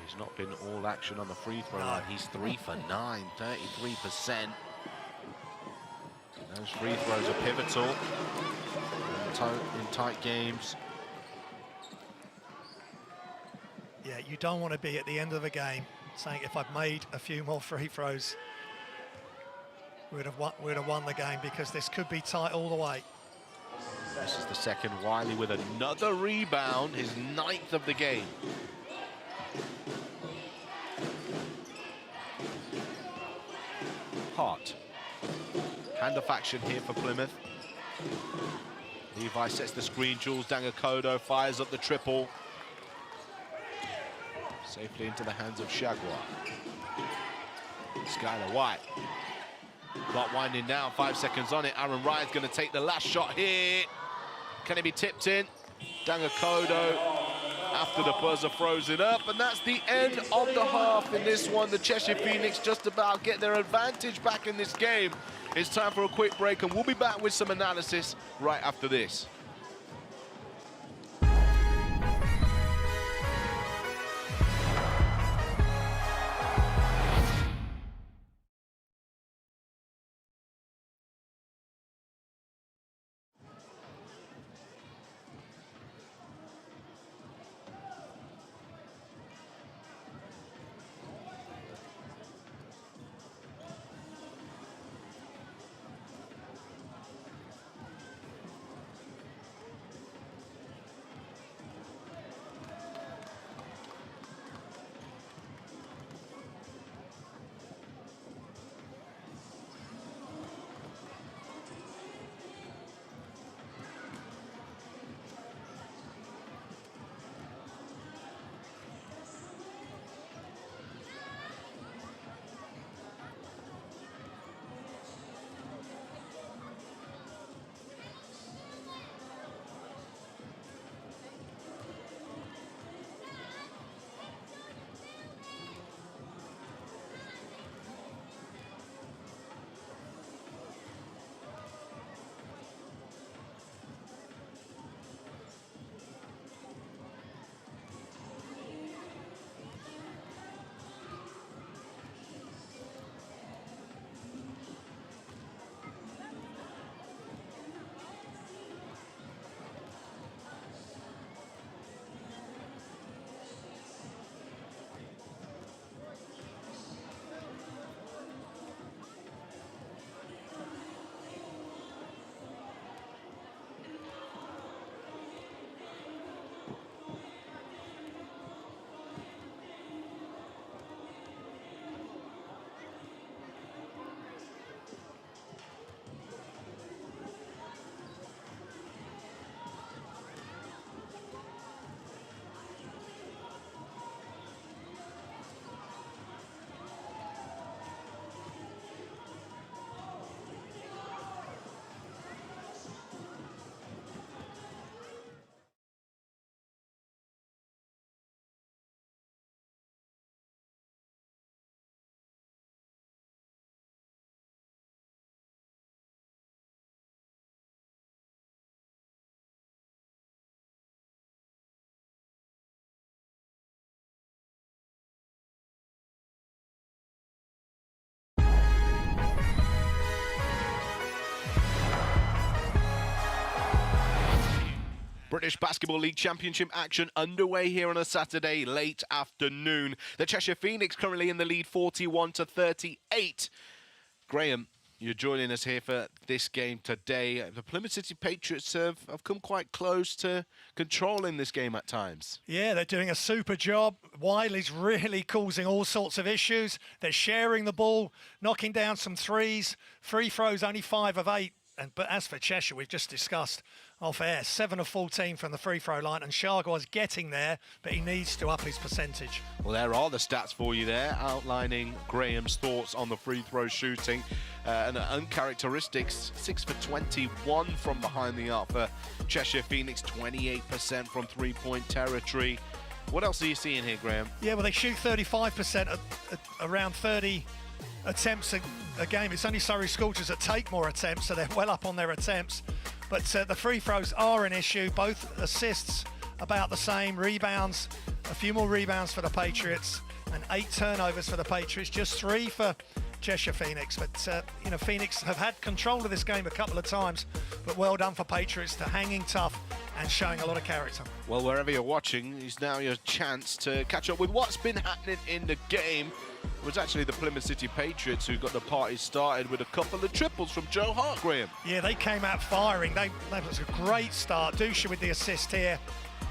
He's not been all action on the free throw line. He's 3 for 9, 33%. Those free throws are pivotal in tight games. Yeah, you don't want to be at the end of a game saying, if I'd made a few more free throws, we'd have won the game, because this could be tight all the way. This is the second. Wiley with another rebound, his 9th of the game. Hart. Handoff action here for Plymouth. Levi sets the screen. Jules Dangakodo fires up the triple. Safely into the hands of Shagwa. Skylar White. Clock winding down, 5 seconds on it. Aaron Ryan's going to take the last shot here. Can it be tipped in? Dangakodo, after the buzzer, throws it up, and that's the end of the half in this one. The Cheshire Phoenix just about get their advantage back in this game. It's time for a quick break, and we'll be back with some analysis right after this. British Basketball League Championship action underway here on a Saturday late afternoon. The Cheshire Phoenix currently in the lead 41-38. Graham, you're joining us here for this game today. The Plymouth City Patriots have come quite close to controlling this game at times. Yeah, they're doing a super job. Wiley's really causing all sorts of issues. They're sharing the ball, knocking down some threes. Free throws, only 5 of 8. But as for Cheshire, we've just discussed off air, 7 of 14 from the free throw line, and Shargwar's getting there, but he needs to up his percentage. Well, there are the stats for you there, outlining Graham's thoughts on the free throw shooting. And uncharacteristics, 6 for 21 from behind the arc for Cheshire Phoenix, 28% from three-point territory. What else are you seeing here, Graham? Yeah, well, they shoot 35% at around 30 attempts a game. It's only Surrey Scorchers that take more attempts, so they're well up on their attempts. But the free throws are an issue. Both assists about the same, rebounds, a few more rebounds for the Patriots, and 8 turnovers for the Patriots, just 3 for Cheshire Phoenix. But you know, Phoenix have had control of this game a couple of times, but well done for Patriots to hanging tough and showing a lot of character. Well, wherever you're watching, is now your chance to catch up with what's been happening in the game. It was actually the Plymouth City Patriots who got the party started with a couple of triples from Joe Hart, Graham. Yeah, they came out firing. That was a great start. Dusha with the assist here.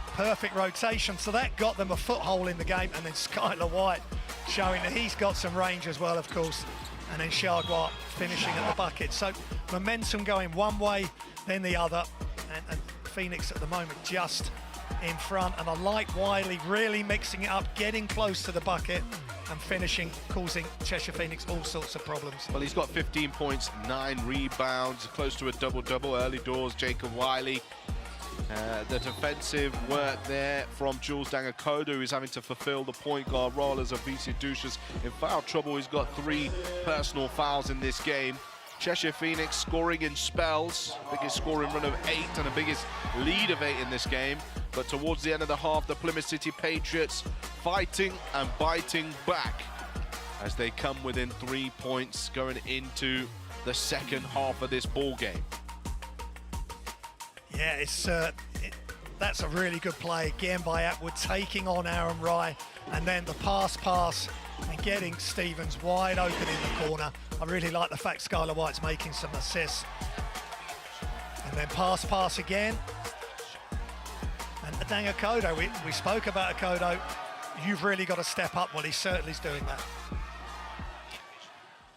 Perfect rotation. So that got them a foothold in the game. And then Skylar White showing that he's got some range as well, of course. And then Shargwar finishing at the bucket. So momentum going one way, then the other. And Phoenix at the moment just in front. And I like Wiley really mixing it up, getting close to the bucket and finishing, causing Cheshire Phoenix all sorts of problems. Well, he's got 15 points, 9 rebounds, close to a double-double. Early doors, Jacob Wiley. The defensive work there from Jules Dangakodo, who's having to fulfill the point guard role as Avisi Dusha's in foul trouble. He's got 3 personal fouls in this game. Cheshire Phoenix scoring in spells, biggest scoring run of 8 and the biggest lead of 8 in this game. But towards the end of the half, the Plymouth City Patriots fighting and biting back as they come within 3 points going into the second half of this ball game. Yeah, that's a really good play again by Atwood, taking on Aaron Rye, and then the pass and getting Stevens wide open in the corner. I really like the fact Skylar White's making some assists. And then pass again. And Dangakodo, we spoke about Akodo. You've really got to step up. Well, he certainly is doing that.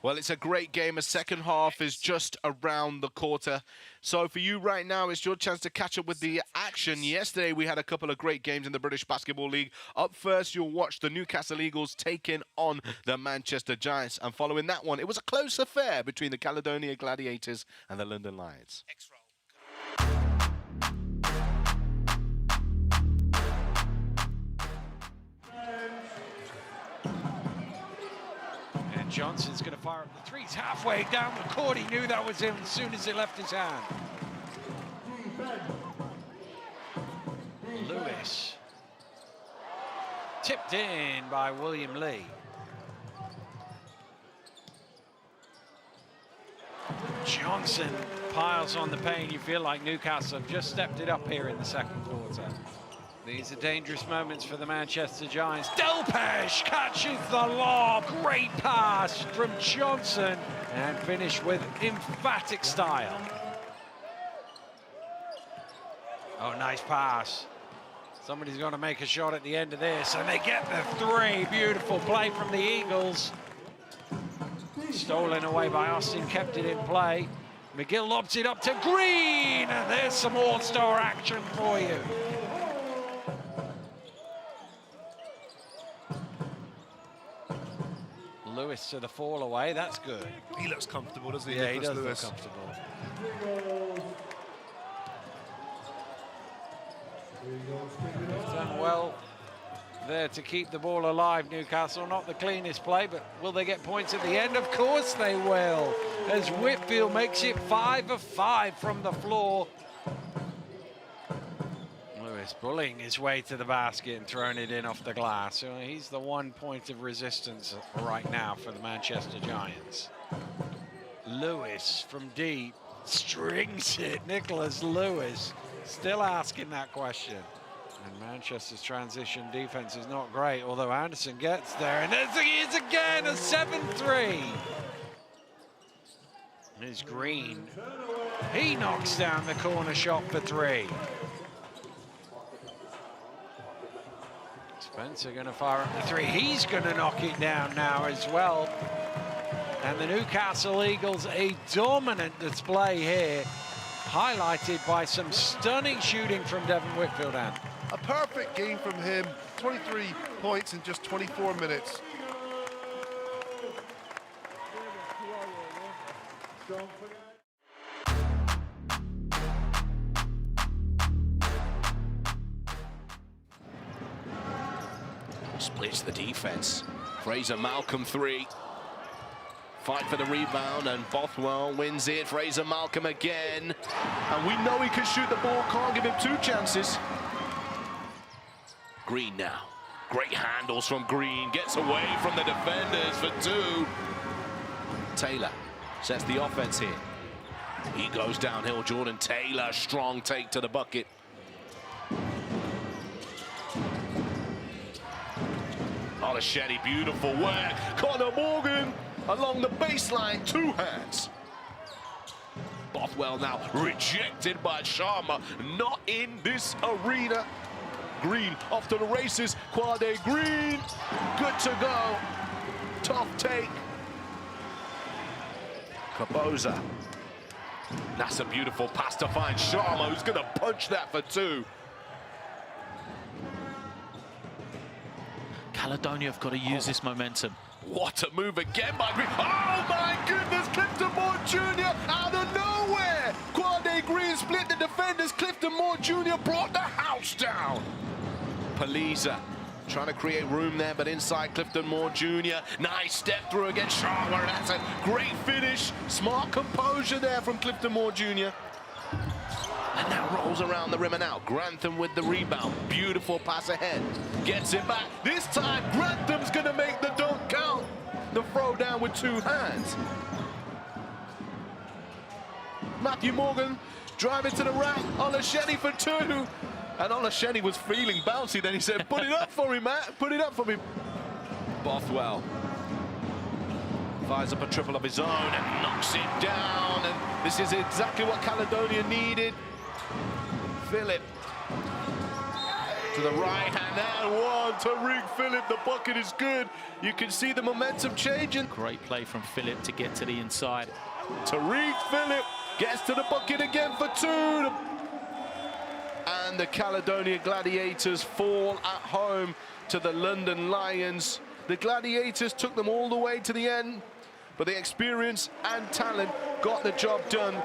Well, it's a great game. A second half is just around the quarter. So for you right now, it's your chance to catch up with the action. Yesterday, we had a couple of great games in the British Basketball League. Up first, you'll watch the Newcastle Eagles taking on the Manchester Giants. And following that one, it was a close affair between the Caledonia Gladiators and the London Lions. Johnson's going to fire up the threes halfway down the court. He knew that was him as soon as it left his hand. Lewis. Tipped in by William Lee. Johnson piles on the pain. You feel like Newcastle have just stepped it up here in the second quarter. These are dangerous moments for the Manchester Giants. Delpesh catches the lob. Great pass from Johnson and finish with emphatic style. Oh, nice pass. Somebody's going to make a shot at the end of this, and they get the 3. Beautiful play from the Eagles. Stolen away by Austin, kept it in play. McGill lobs it up to Green, and there's some all-star action for you. Lewis to the fall away, that's good. He looks comfortable, doesn't he? Yeah, he does Lewis. look comfortable. They've done well there to keep the ball alive, Newcastle. Not the cleanest play, but will they get points at the end? Of course they will, as Whitfield makes it 5 of 5 from the floor. Lewis bullying his way to the basket and throwing it in off the glass. So he's the one point of resistance right now for the Manchester Giants. Lewis from deep strings it. Nicholas Lewis Still asking that question. And Manchester's transition defense is not great, although Anderson gets there, and there he is again, a 7-3. Here's Green. He knocks down the corner shot for 3. Spencer going to fire up the 3. He's going to knock it down now as well. And the Newcastle Eagles, a dominant display here, highlighted by some stunning shooting from Devon Whitfield. And a perfect game from him, 23 points in just 24 minutes. Splits the defense. Fraser Malcolm 3. Fight for the rebound, and Bothwell wins it. Fraser Malcolm again. And we know he can shoot the ball, can't give him 2 chances. Green now. Great handles from Green. Gets away from the defenders for 2. Taylor sets the offense here. He goes downhill. Jordan Taylor, strong take to the bucket. Olashedi, beautiful work. Connor Morgan along the baseline, 2 hands. Bothwell now rejected by Sharma. Not in this arena. Green off to the races. Quade Green, good to go. Tough take. Kaboza. That's a beautiful pass to find Sharma, who's going to punch that for 2. Caledonia have got to use this momentum. What a move again by Green. Oh my goodness, Clifton Moore Jr. out of nowhere. Quade Green split the defenders. Clifton Moore Jr. brought the house down. Paliza trying to create room there, but inside Clifton Moore Jr. Nice step through against Sharma. That's a great finish. Smart composure there from Clifton Moore Jr. And now rolls around the rim and out. Grantham with the rebound. Beautiful pass ahead. Gets it back. This time, Grantham's going to make the dunk count. The throw down with 2 hands. Matthew Morgan driving to the rack. Olashedi for 2. And Olashedi was feeling bouncy. Then he said, put it up for me, Matt. Put it up for me. Bothwell fires up a triple of his own and knocks it down. And this is exactly what Caledonia needed. Phillip to the right hand and 1. Tariq Phillip, the bucket is good. You can see the momentum changing. Great play from Phillip to get to the inside. Tariq Phillip gets to the bucket again for 2. And the Caledonia Gladiators fall at home to the London Lions. The Gladiators took them all the way to the end, but the experience and talent got the job done.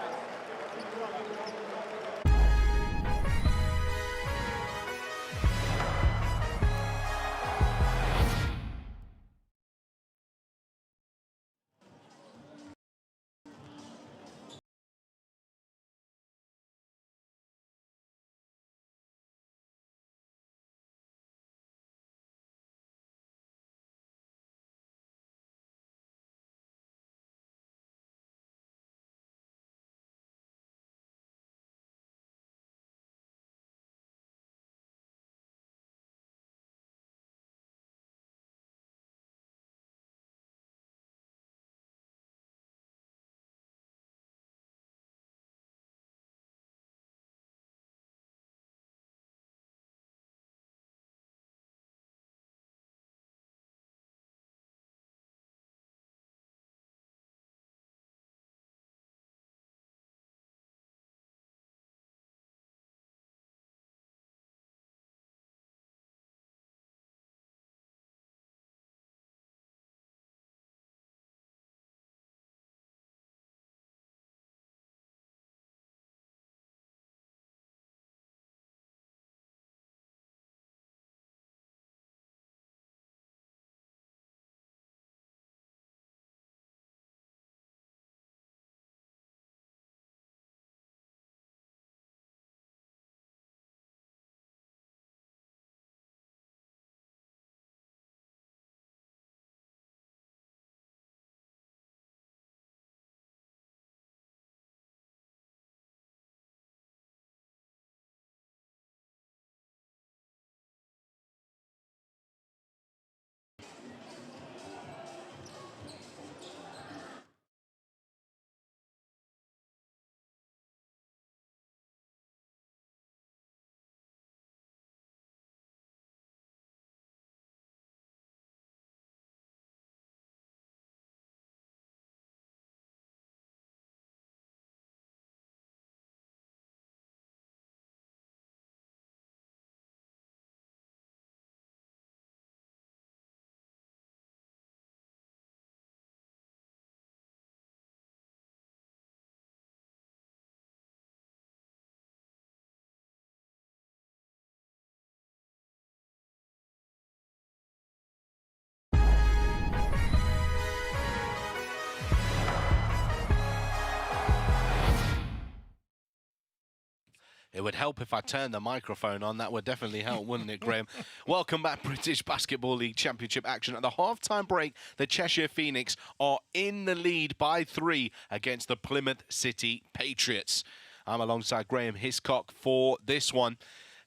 It would help if I turned the microphone on. That would definitely help, wouldn't it, Graham? Welcome back, British Basketball League Championship action. At the halftime break, the Cheshire Phoenix are in the lead by 3 against the Plymouth City Patriots. I'm alongside Graham Hiscock for this one.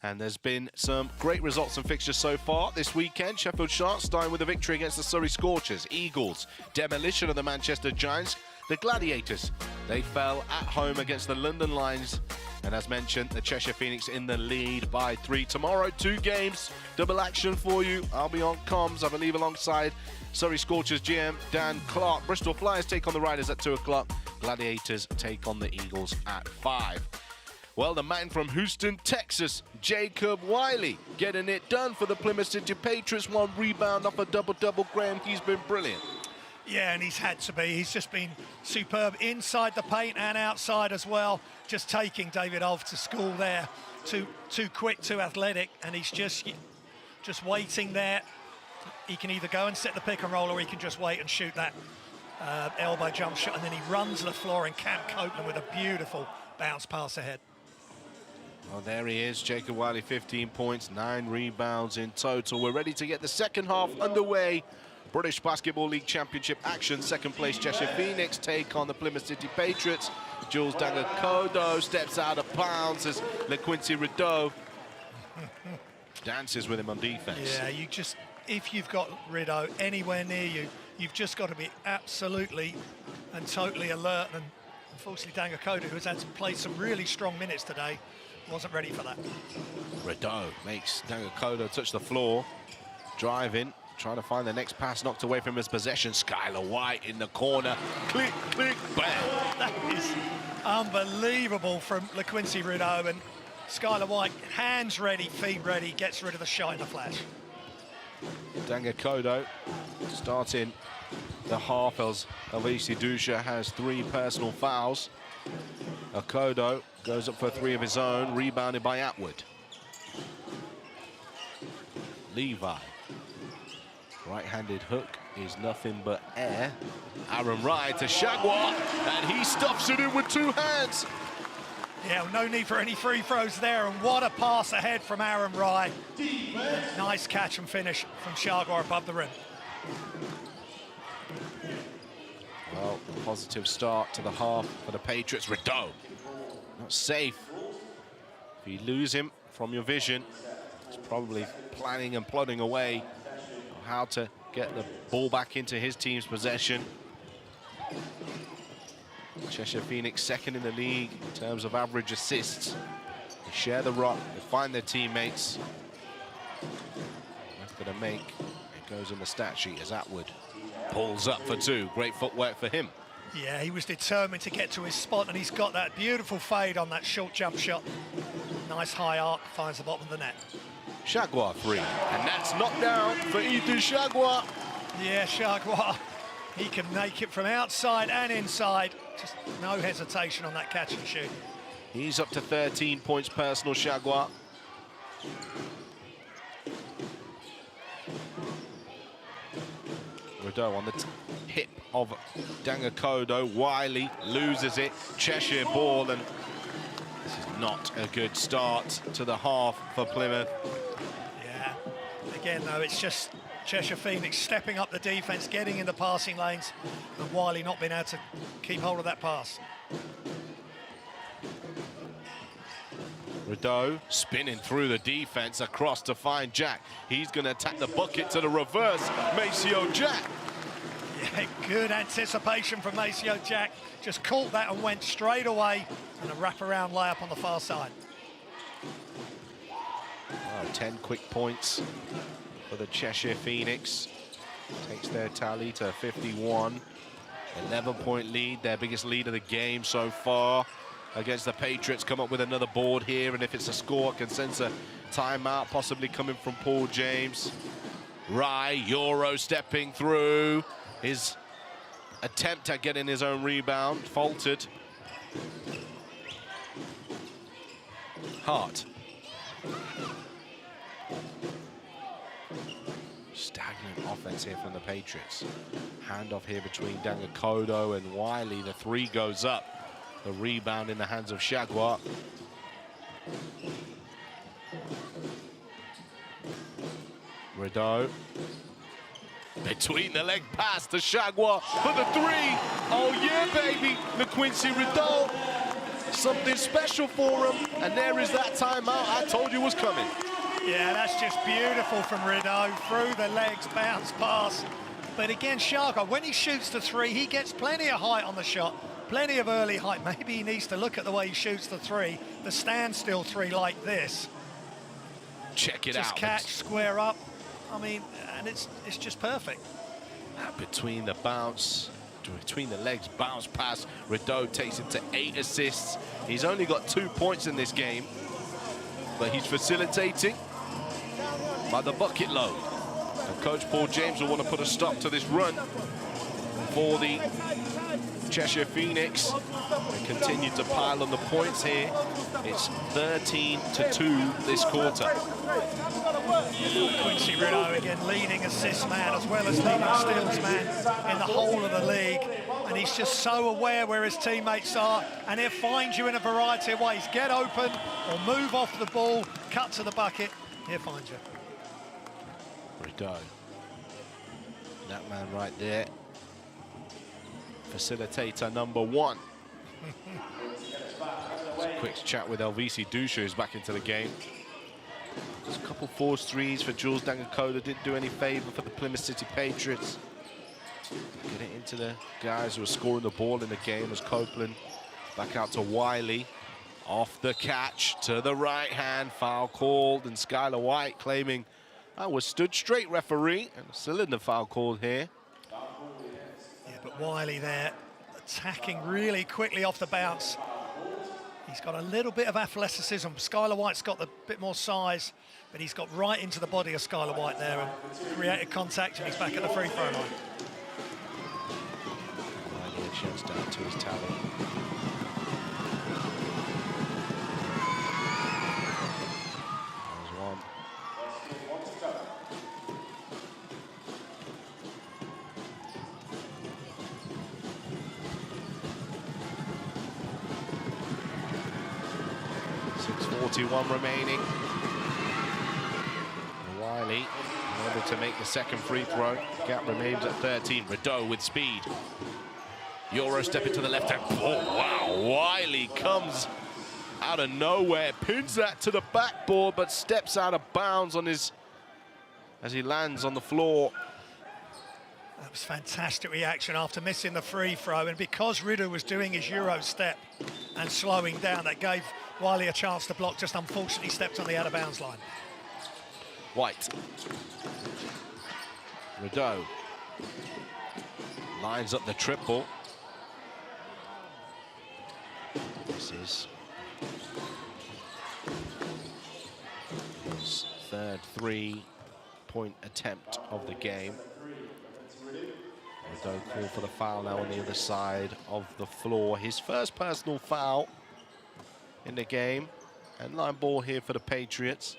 And there's been some great results and fixtures so far this weekend. Sheffield Sharks starting with a victory against the Surrey Scorchers. Eagles, demolition of the Manchester Giants. The Gladiators, they fell at home against the London Lions. And as mentioned, the Cheshire Phoenix in the lead by 3. Tomorrow, 2 games, double action for you. I'll be on comms, I believe, alongside Surrey Scorchers GM Dan Clark. Bristol Flyers take on the Riders at 2 o'clock. Gladiators take on the Eagles at 5. Well, the man from Houston, Texas, Jacob Wiley, getting it done for the Plymouth City Patriots. 1 rebound off a double-double. Graham, he's been brilliant. Yeah, and he's had to be. He's just been superb inside the paint and outside as well. Just taking David Olf to school there. Too quick, too athletic, and he's just waiting there. He can either go and set the pick and roll, or he can just wait and shoot that elbow jump shot, and then he runs to the floor, and Cam Copeland with a beautiful bounce pass ahead. Well, there he is, Jacob Wiley, 15 points, 9 rebounds in total. We're ready to get the second half underway. British Basketball League Championship action. Second place Cheshire Phoenix take on the Plymouth City Patriots. Jules Dangakodo steps out of bounds as LeQuincy Rideau dances with him on defense. Yeah, if you've got Rideau anywhere near you, you've just got to be absolutely and totally alert. And unfortunately, Dangakodo, who has had to play some really strong minutes today, wasn't ready for that. Rideau makes Dangakodo touch the floor, driving, trying to find the next pass, knocked away from his possession. Skylar White in the corner, click, click, bam. That is unbelievable from LeQuincy Rideau, and Skylar White, hands ready, feet ready, gets rid of the shot in a flash. Dangakodo starting the half as Alvisi Dusha has 3 personal fouls. Akodo goes up for 3 of his own, rebounded by Atwood. Levi. Right-handed hook is nothing but air. Aaron Wright to Shagwar, and he stuffs it in with 2 hands. Yeah, no need for any free throws there, and what a pass ahead from Aaron Wright. Nice catch and finish from Shagwar above the rim. Well, a positive start to the half for the Patriots. Rideau, not safe. If you lose him from your vision, he's probably planning and plodding away on how to get the ball back into his team's possession. Cheshire Phoenix second in the league in terms of average assists. They share the rock, they find their teammates. That's gonna make, it goes in the stat sheet as Atwood pulls up for 2. Great footwork for him. Yeah, he was determined to get to his spot, and he's got that beautiful fade on that short jump shot. Nice high arc, finds the bottom of the net. Shagwar 3, and that's knocked down for Ethan Shagwar. Yeah, Shagwar, he can make it from outside and inside. Just no hesitation on that catch and shoot. He's up to 13 points personal, Shagwar. Rideau on the hip of Dangakodo. Wiley loses it. Cheshire ball, and this is not a good start to the half for Plymouth. Yeah, again though, it's just Cheshire Phoenix stepping up the defense, getting in the passing lanes, and Wiley not being able to keep hold of that pass. Rideau spinning through the defense across to find Jack. He's going to attack the bucket to the reverse. Maceo Jack. Yeah, good anticipation from Maceo Jack. Just caught that and went straight away, and a wraparound layup on the far side. Oh, 10 quick points for the Cheshire Phoenix. Takes their tally to 51. 11-point lead, their biggest lead of the game so far. Against the Patriots, come up with another board here, and if it's a score, can sense a timeout possibly coming from Paul James. Rye, Euro stepping through. His attempt at getting his own rebound faltered. Hart. Stagnant offense here from the Patriots. Handoff here between Dangakodo and Wiley. The 3 goes up. The rebound in the hands of Shagwar. Rideau. Between the leg pass to Shagwa for the three. Oh yeah, baby. LaQuincy Rideau. Something special for him. And there is that timeout I told you was coming. Yeah, that's just beautiful from Rideau. Through the legs, bounce pass. But again, Shagwa, when he shoots the three, he gets plenty of height on the shot. Plenty of early height. Maybe he needs to look at the way he shoots the three. The standstill three like this. Check it Just out. catch, square up. I mean, and it's just perfect. Between the bounce, between the legs, bounce pass. Rideau takes it to 8 assists. He's only got 2 points in this game, but he's facilitating by the bucket load. And Coach Paul James will want to put a stop to this run for the Cheshire Phoenix. They continue to pile on the points here. It's 13-2 this quarter. Quincy Rideau again, leading assist man as well as leading steals man in the whole of the league. And he's just so aware where his teammates are, and he'll find you in a variety of ways. Get open or move off the ball, cut to the bucket, he'll find you. Rideau. That man right there. Facilitator number 1. Just a quick chat with Elvisi Dusha, who's back into the game. Just a couple forced threes for Jules Dangakoda. Didn't do any favor for the Plymouth City Patriots. Get it into the guys who are scoring the ball in the game as Copeland. Back out to Wiley. Off the catch to the right hand. Foul called, and Skylar White claiming, I was stood straight, referee. And still in the foul called here. Yeah, but Wiley there attacking really quickly off the bounce. He's got a little bit of athleticism. Skylar White's got a bit more size, but he's got right into the body of Skylar White there and created contact, and he's back at the free throw line. Wiley a chance down to his tally. There's one. .41 remaining. Wiley able to make the second free throw. Gap remains at 13. Rideau with speed. Euro step into the left hand. Oh, wow. Wiley comes out of nowhere, pins that to the backboard, but steps out of bounds on his as he lands on the floor. That was fantastic reaction after missing the free throw, and because Rideau was doing his Euro step and slowing down, that gave Wiley a chance to block, just unfortunately stepped on the out-of-bounds line. White. Rideau lines up the triple. This is his third three-point attempt of the game. Rideau call for the foul now on the other side of the floor. His first personal foul in the game, and line ball here for the Patriots.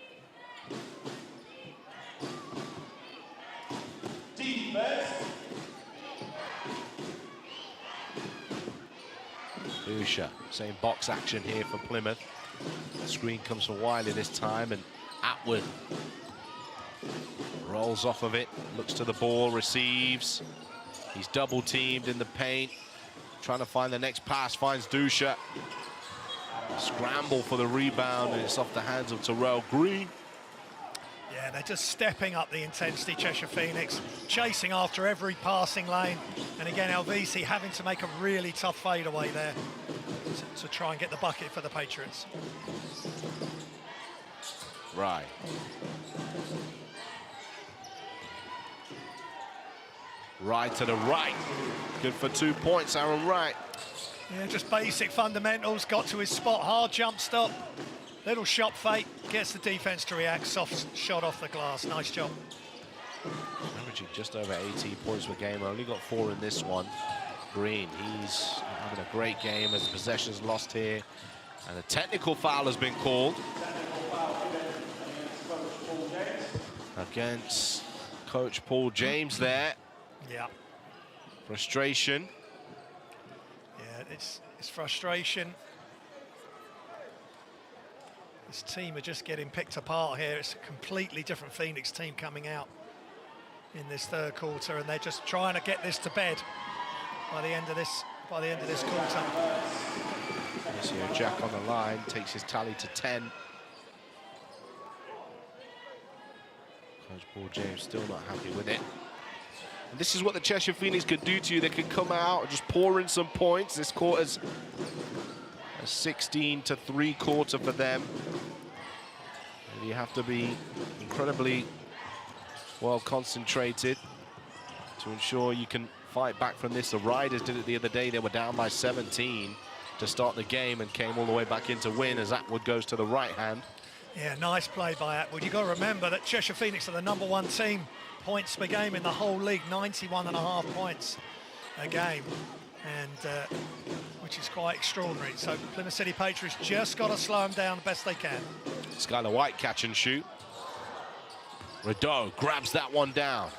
Dusha, same box action here for Plymouth. The screen comes from Wiley this time, and Atwood rolls off of it, looks to the ball, receives. He's double teamed in the paint, trying to find the next pass, finds Dusha. Scramble for the rebound, and it's off the hands of Terrell Green. Yeah, they're just stepping up the intensity, Cheshire Phoenix, chasing after every passing lane. And again, Elvisi having to make a really tough fadeaway there to try and get the bucket for the Patriots. Right. Right to the right. Good for 2 points, Aaron Wright. Yeah, just basic fundamentals, got to his spot, hard jump stop, little shot fake, gets the defense to react, soft shot off the glass, nice job. Averaging just over 18 points per game, only got 4 in this one. Green, he's having a great game as the possession's lost here, and a technical foul has been called against Coach Paul James there. Yeah. Frustration. Yeah, it's frustration. This team are just getting picked apart here. It's a completely different Phoenix team coming out in this third quarter, and they're just trying to get this to bed by the end of this quarter. So Jack on the line takes his tally to 10. Coach Paul James still not happy with it. And this is what the Cheshire Phoenix could do to you. They could come out and just pour in some points. This quarter's a 16-3 quarter for them. And you have to be incredibly well concentrated to ensure you can fight back from this. The Riders did it the other day. They were down by 17 to start the game and came all the way back in to win as Atwood goes to the right hand. Yeah, nice play by Atwood. You've got to remember that Cheshire Phoenix are the #1 team points per game in the whole league, 91.5 points a game, and which is quite extraordinary. So Plymouth City Patriots just got to slow them down the best they can. Skylar White catch and shoot. Rideau grabs that one down.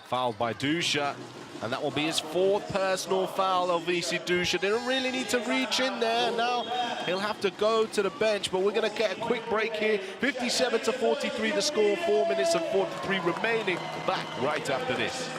Fouled by Dusha, and that will be his 4th personal foul of VC Dusha. They don't really need to reach in there. Now he'll have to go to the bench, but we're going to get a quick break here. 57-43 the score, 4 minutes and 43 remaining. Back right after this.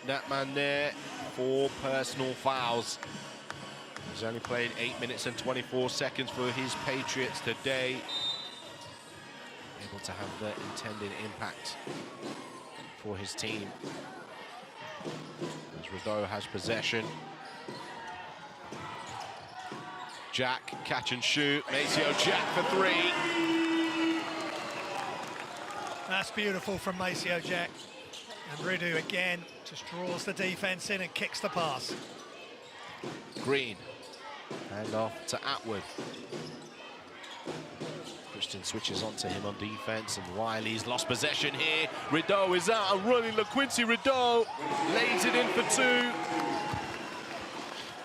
That man there, 4 personal fouls. He's only played 8 minutes and 24 seconds for his Patriots today. Able to have the intended impact for his team. As Rideau has possession. Jack, catch and shoot. Maceo Jack for 3. That's beautiful from Maceo Jack. And Rideau again just draws the defense in and kicks the pass. Green, hand off to Atwood. Christian switches onto him on defense, and Wiley's lost possession here. Rideau is out and running. LaQuincy Rideau lays it in for 2.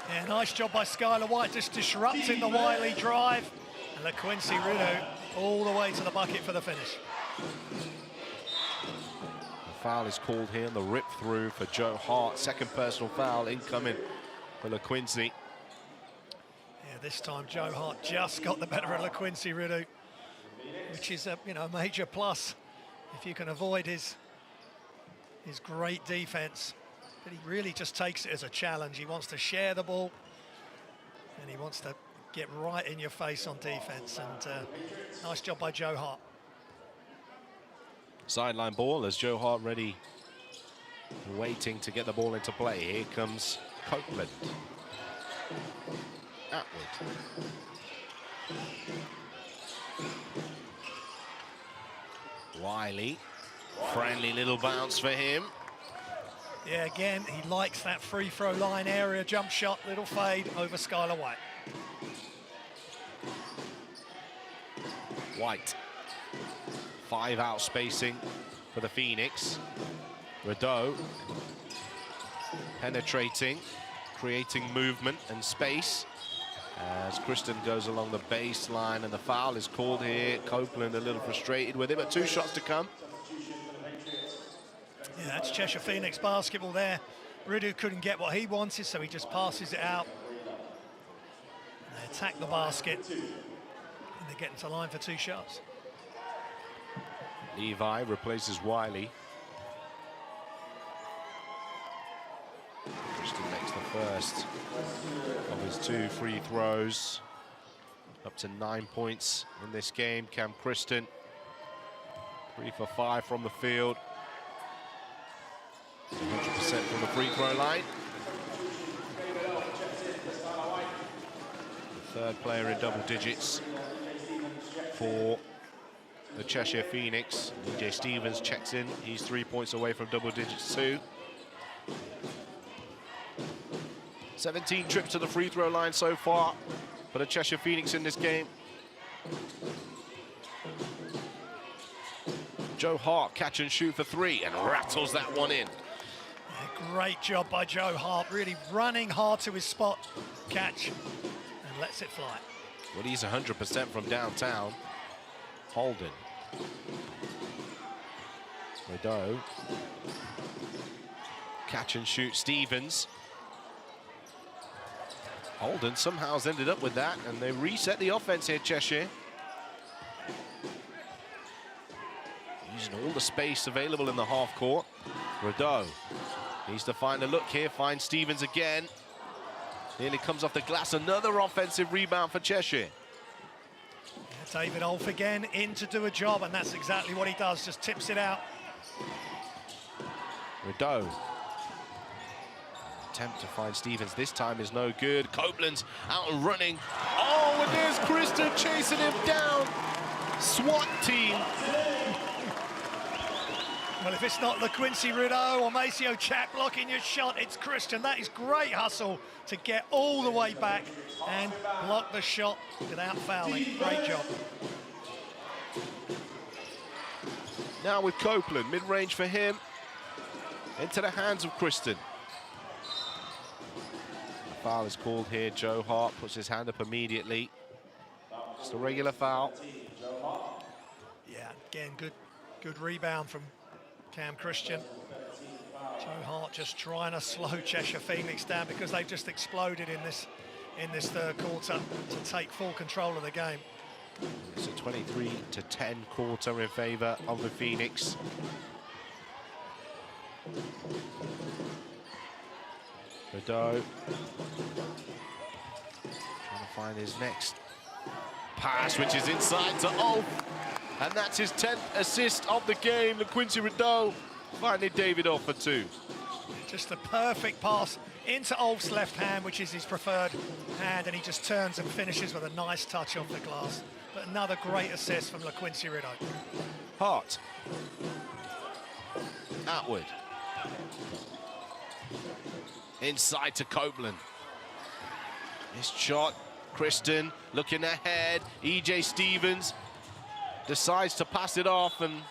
Yeah, nice job by Skylar White, just disrupting the Wiley drive. And LaQuincy Rideau all the way to the bucket for the finish. Foul is called here on the rip through for Joe Hart. 2nd personal foul incoming for LaQuincy. Yeah, this time Joe Hart just got the better of LaQuincy Rideau, which is a major plus if you can avoid his great defense. But he really just takes it as a challenge. He wants to share the ball, and he wants to get right in your face on defense. And nice job by Joe Hart. Sideline ball as Joe Hart ready, waiting to get the ball into play. Here comes Copeland. Atwood. Wiley, friendly little bounce for him. Yeah, again, he likes that free throw line area jump shot, little fade over Skylar White. White 5 out spacing for the Phoenix. Rideau penetrating, creating movement and space as Kristen goes along the baseline, and the foul is called here. Copeland a little frustrated with it, but 2 shots to come. Yeah, that's Cheshire Phoenix basketball there. Rideau couldn't get what he wanted, so he just passes it out. And they attack the basket, and they get into line for 2 shots. Levi replaces Wiley. Kristen makes the first of his 2 free throws. Up to 9 points in this game. Cam Kristen, 3 for 5 from the field. 100% from the free throw line. The 3rd player in double digits for the Cheshire Phoenix. DJ Stevens checks in. He's 3 points away from double digits too. 17 trips to the free throw line so far for the Cheshire Phoenix in this game. Joe Hart catch and shoot for 3 and rattles that one in. Yeah, great job by Joe Hart, really running hard to his spot catch and lets it fly. Well, he's 100% from downtown. Holden. Rideau. Catch and shoot Stevens. Holden somehow has ended up with that, and they reset the offense here, Cheshire. Using all the space available in the half court. Rideau needs to find a look here, finds Stevens again. Nearly comes off the glass, another offensive rebound for Cheshire. Yeah, David Olf again in to do a job, and that's exactly what he does, just tips it out. Rideau. Attempt to find Stevens this time is no good. Copeland's out and running. Oh, and there's Kristen chasing him down. SWAT team. Well, if it's not LaQuincy Rideau or Maceo Chat blocking your shot, it's Christian. That is great hustle to get all the way back and block the shot without fouling. Great job. Now with Copeland, mid-range for him. Into the hands of Kristen. The foul is called here. Joe Hart puts his hand up immediately. Just a regular foul. Yeah, again, good rebound from Cam Christian. Joe Hart just trying to slow Cheshire Phoenix down because they've just exploded in this 3rd quarter to take full control of the game. It's a 23-10 quarter in favor of the Phoenix. Rideau trying to find his next pass, which is inside to Olf. And that's his 10th assist of the game. LaQuincy Rideau finding David off for 2. Just a perfect pass into Olf's left hand, which is his preferred hand, and he just turns and finishes with a nice touch off the glass. But another great assist from LaQuincy Rideau. Hart. Atwood. Inside to Copeland. This shot, Kristen looking ahead. EJ Stevens decides to pass it off, and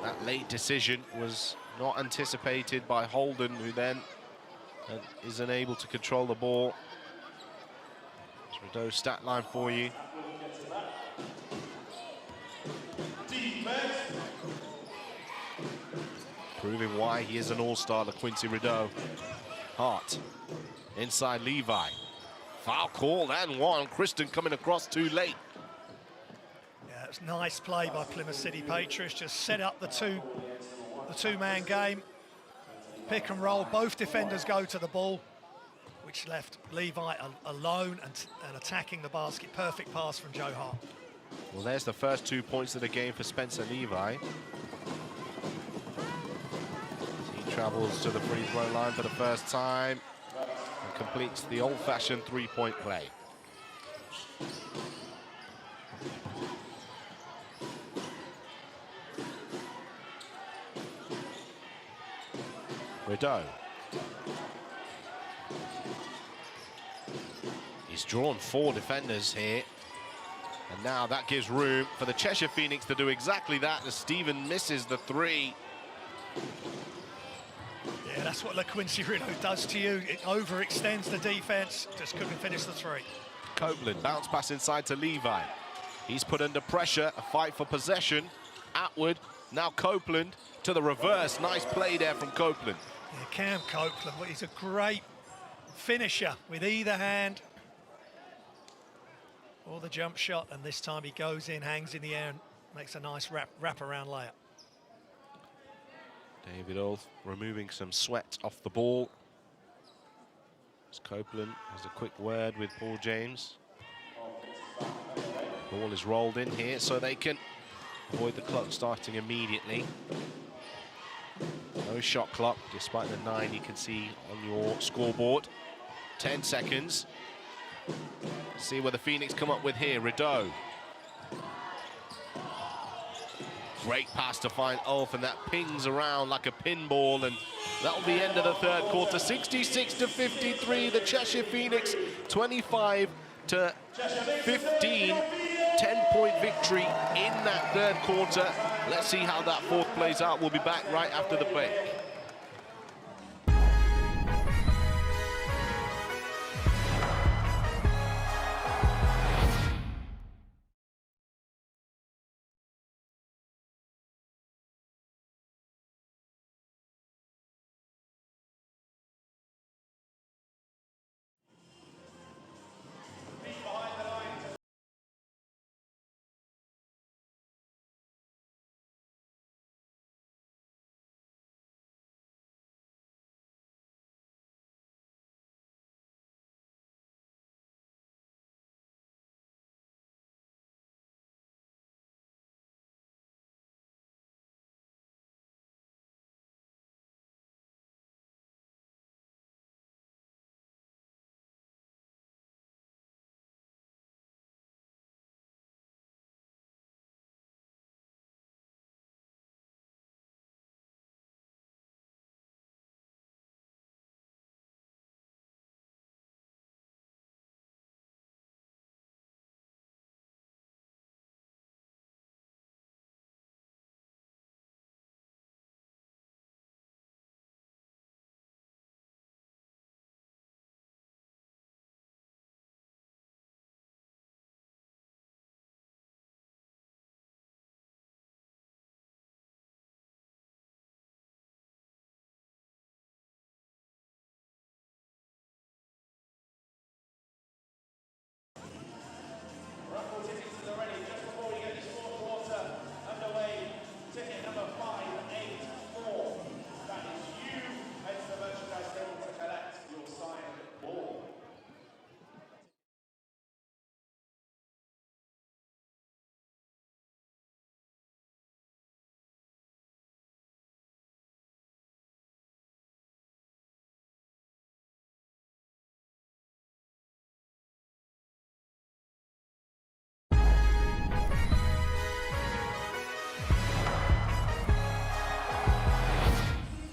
that late decision was not anticipated by Holden, who then is unable to control the ball. Rideau's stat line for you. Proving why he is an all-star, LaQuincy Rideau. Hart, inside Levi. Foul called and one. Kristen coming across too late. Yeah, it's nice play by Plymouth City Patriots. Just set up the two-man game. Pick and roll. Both defenders go to the ball, which left Levi alone and attacking the basket. Perfect pass from Joe Hart. Well, there's the first 2 points of the game for Spencer Levi. He travels to the free throw line for the first time and completes the old-fashioned 3-point play. Rideau. He's drawn 4 defenders here. And now that gives room for the Cheshire Phoenix to do exactly that as Stephen misses the three. Yeah, that's what LaQuincy Rideau does to you. It overextends the defense. Just couldn't finish the three. Copeland, bounce pass inside to Levi. He's put under pressure, a fight for possession. Atwood, now Copeland to the reverse. Nice play there from Copeland. Yeah, Cam Copeland, well, he's a great finisher with either hand. Or the jump shot, and this time he goes in, hangs in the air, and makes a nice wrap-around layup. David Ulf removing some sweat off the ball. As Copeland has a quick word with Paul James. Ball is rolled in here so they can avoid the clock starting immediately. No shot clock, despite the 9 you can see on your scoreboard. 10 seconds. See what the Phoenix come up with here. Rideau. Great pass to find Ulf, and that pings around like a pinball, and that will be end of the third quarter. 66-53, the Cheshire Phoenix, 25 to 15. 10-point victory in that third quarter. Let's see how that fourth plays out. We'll be back right after the break.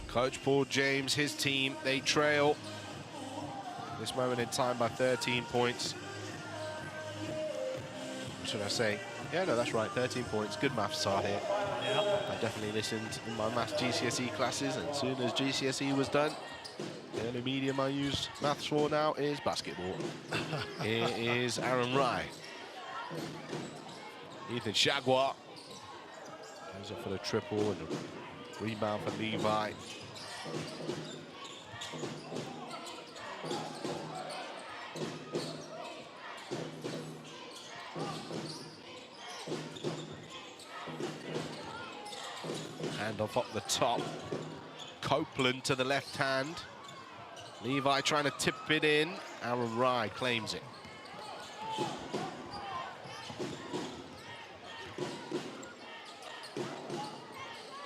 Coach Paul James, his team, they trail this moment in time by 13 points. What should I say? Yeah, no, that's right, 13 points. Good maths are here. Yeah. I definitely listened in my maths GCSE classes, and as soon as GCSE was done, the only medium I use maths for now is basketball. Here is Aaron Rye. Ethan Shagwar goes up for the triple and a rebound for Levi. Handoff up the top. Copeland to the left hand. Levi trying to tip it in. Aaron Rye claims it.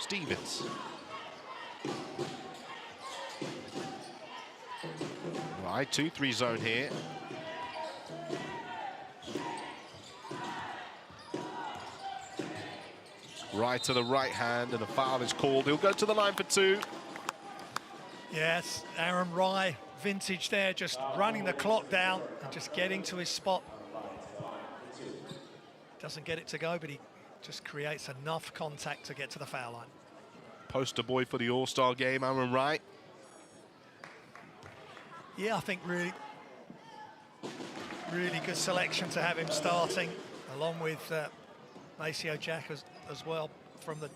Stevens. Right, 2-3 zone here. Right to the right hand, and a foul is called. He'll go to the line for 2. Yes, Aaron Rye, vintage there, just running the clock down and just getting to his spot. Doesn't get it to go, but he just creates enough contact to get to the foul line. Poster boy for the All-Star game, Aaron Wright. Yeah, I think really good selection to have him starting, along with Maceo Jack as well from the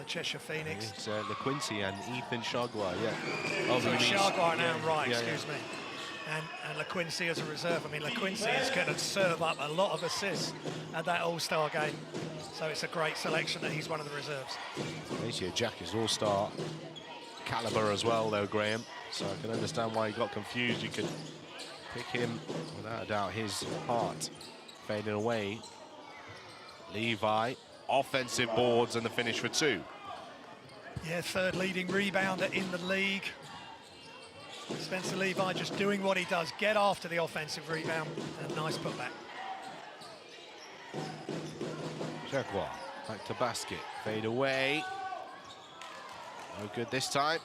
Cheshire Phoenix. It's LaQuincy and Ethan Shagwa, yeah. Oh, So Shagwa and Aaron Wright, yeah, excuse me. And LaQuincy as a reserve. I mean, LaQuincy is going to serve up a lot of assists at that All-Star game. So it's a great selection that he's one of the reserves. Maceo Jack is All-Star caliber as well, though, Graham. So I can understand why he got confused. You could pick him, without a doubt, his heart fading away. Levi, offensive boards and the finish for 2. Yeah, third leading rebounder in the league. Spencer Levi just doing what he does, get after the offensive rebound, and a nice putback. Jaguar, back to basket, fade away. No good this time.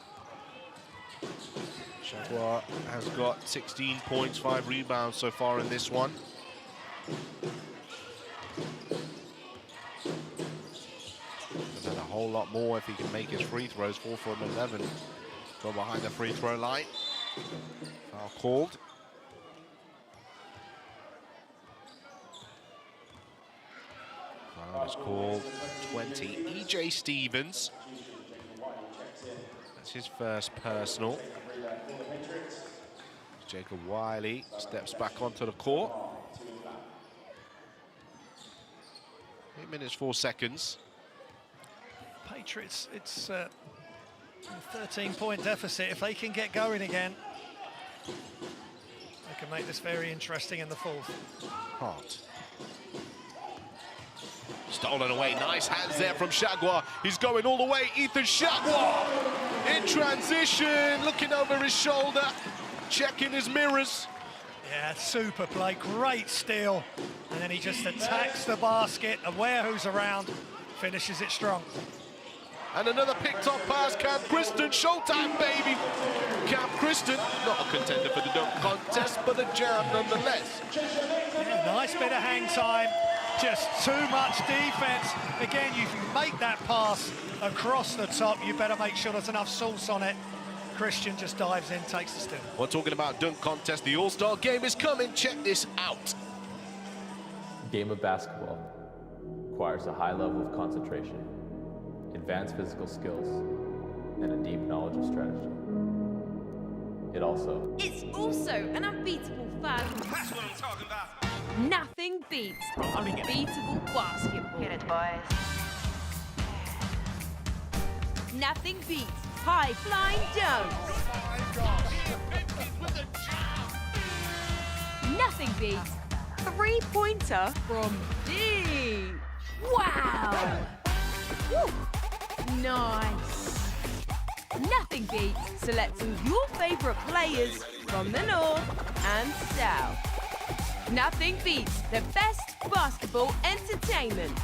Jaguar has got 16 points, 5 rebounds so far in this one. And a whole lot more if he can make his free throws. 4 from 11 from behind the free throw line. Foul called. Foul is called 20. EJ Stevens. That's his first personal. Jacob Wiley steps back onto the court. 8 minutes, 4 seconds. Patriots, it's a 13-point deficit. If they can get going again, they can make this very interesting in the fourth. Hart. Stolen away, nice hands there from Shagwa. He's going all the way, Ethan Shagwa in transition, looking over his shoulder, checking his mirrors. Yeah, super play, great steal. And then he just attacks the basket, aware who's around, finishes it strong. And another picked up pass, Camp Kristen, showtime, baby. Camp Kristen, not a contender for the dunk contest, but a jam nonetheless. Yeah, nice bit of hang time, just too much defense. Again, you can make that pass across the top, you better make sure there's enough sauce on it. Christian just dives in, takes the steal. We're talking about dunk contest, the All-Star game is coming, check this out. The game of basketball requires a high level of concentration, advanced physical skills, and a deep knowledge of strategy. It's also an unbeatable fun. That's what I'm talking about. Nothing beats unbeatable basketball. Get it, boys. Nothing beats high-flying dunks. Nothing beats three-pointer from deep. Wow! Woo. Nice. Nothing beats selecting your favourite players from the north and south. Nothing beats the best basketball entertainment.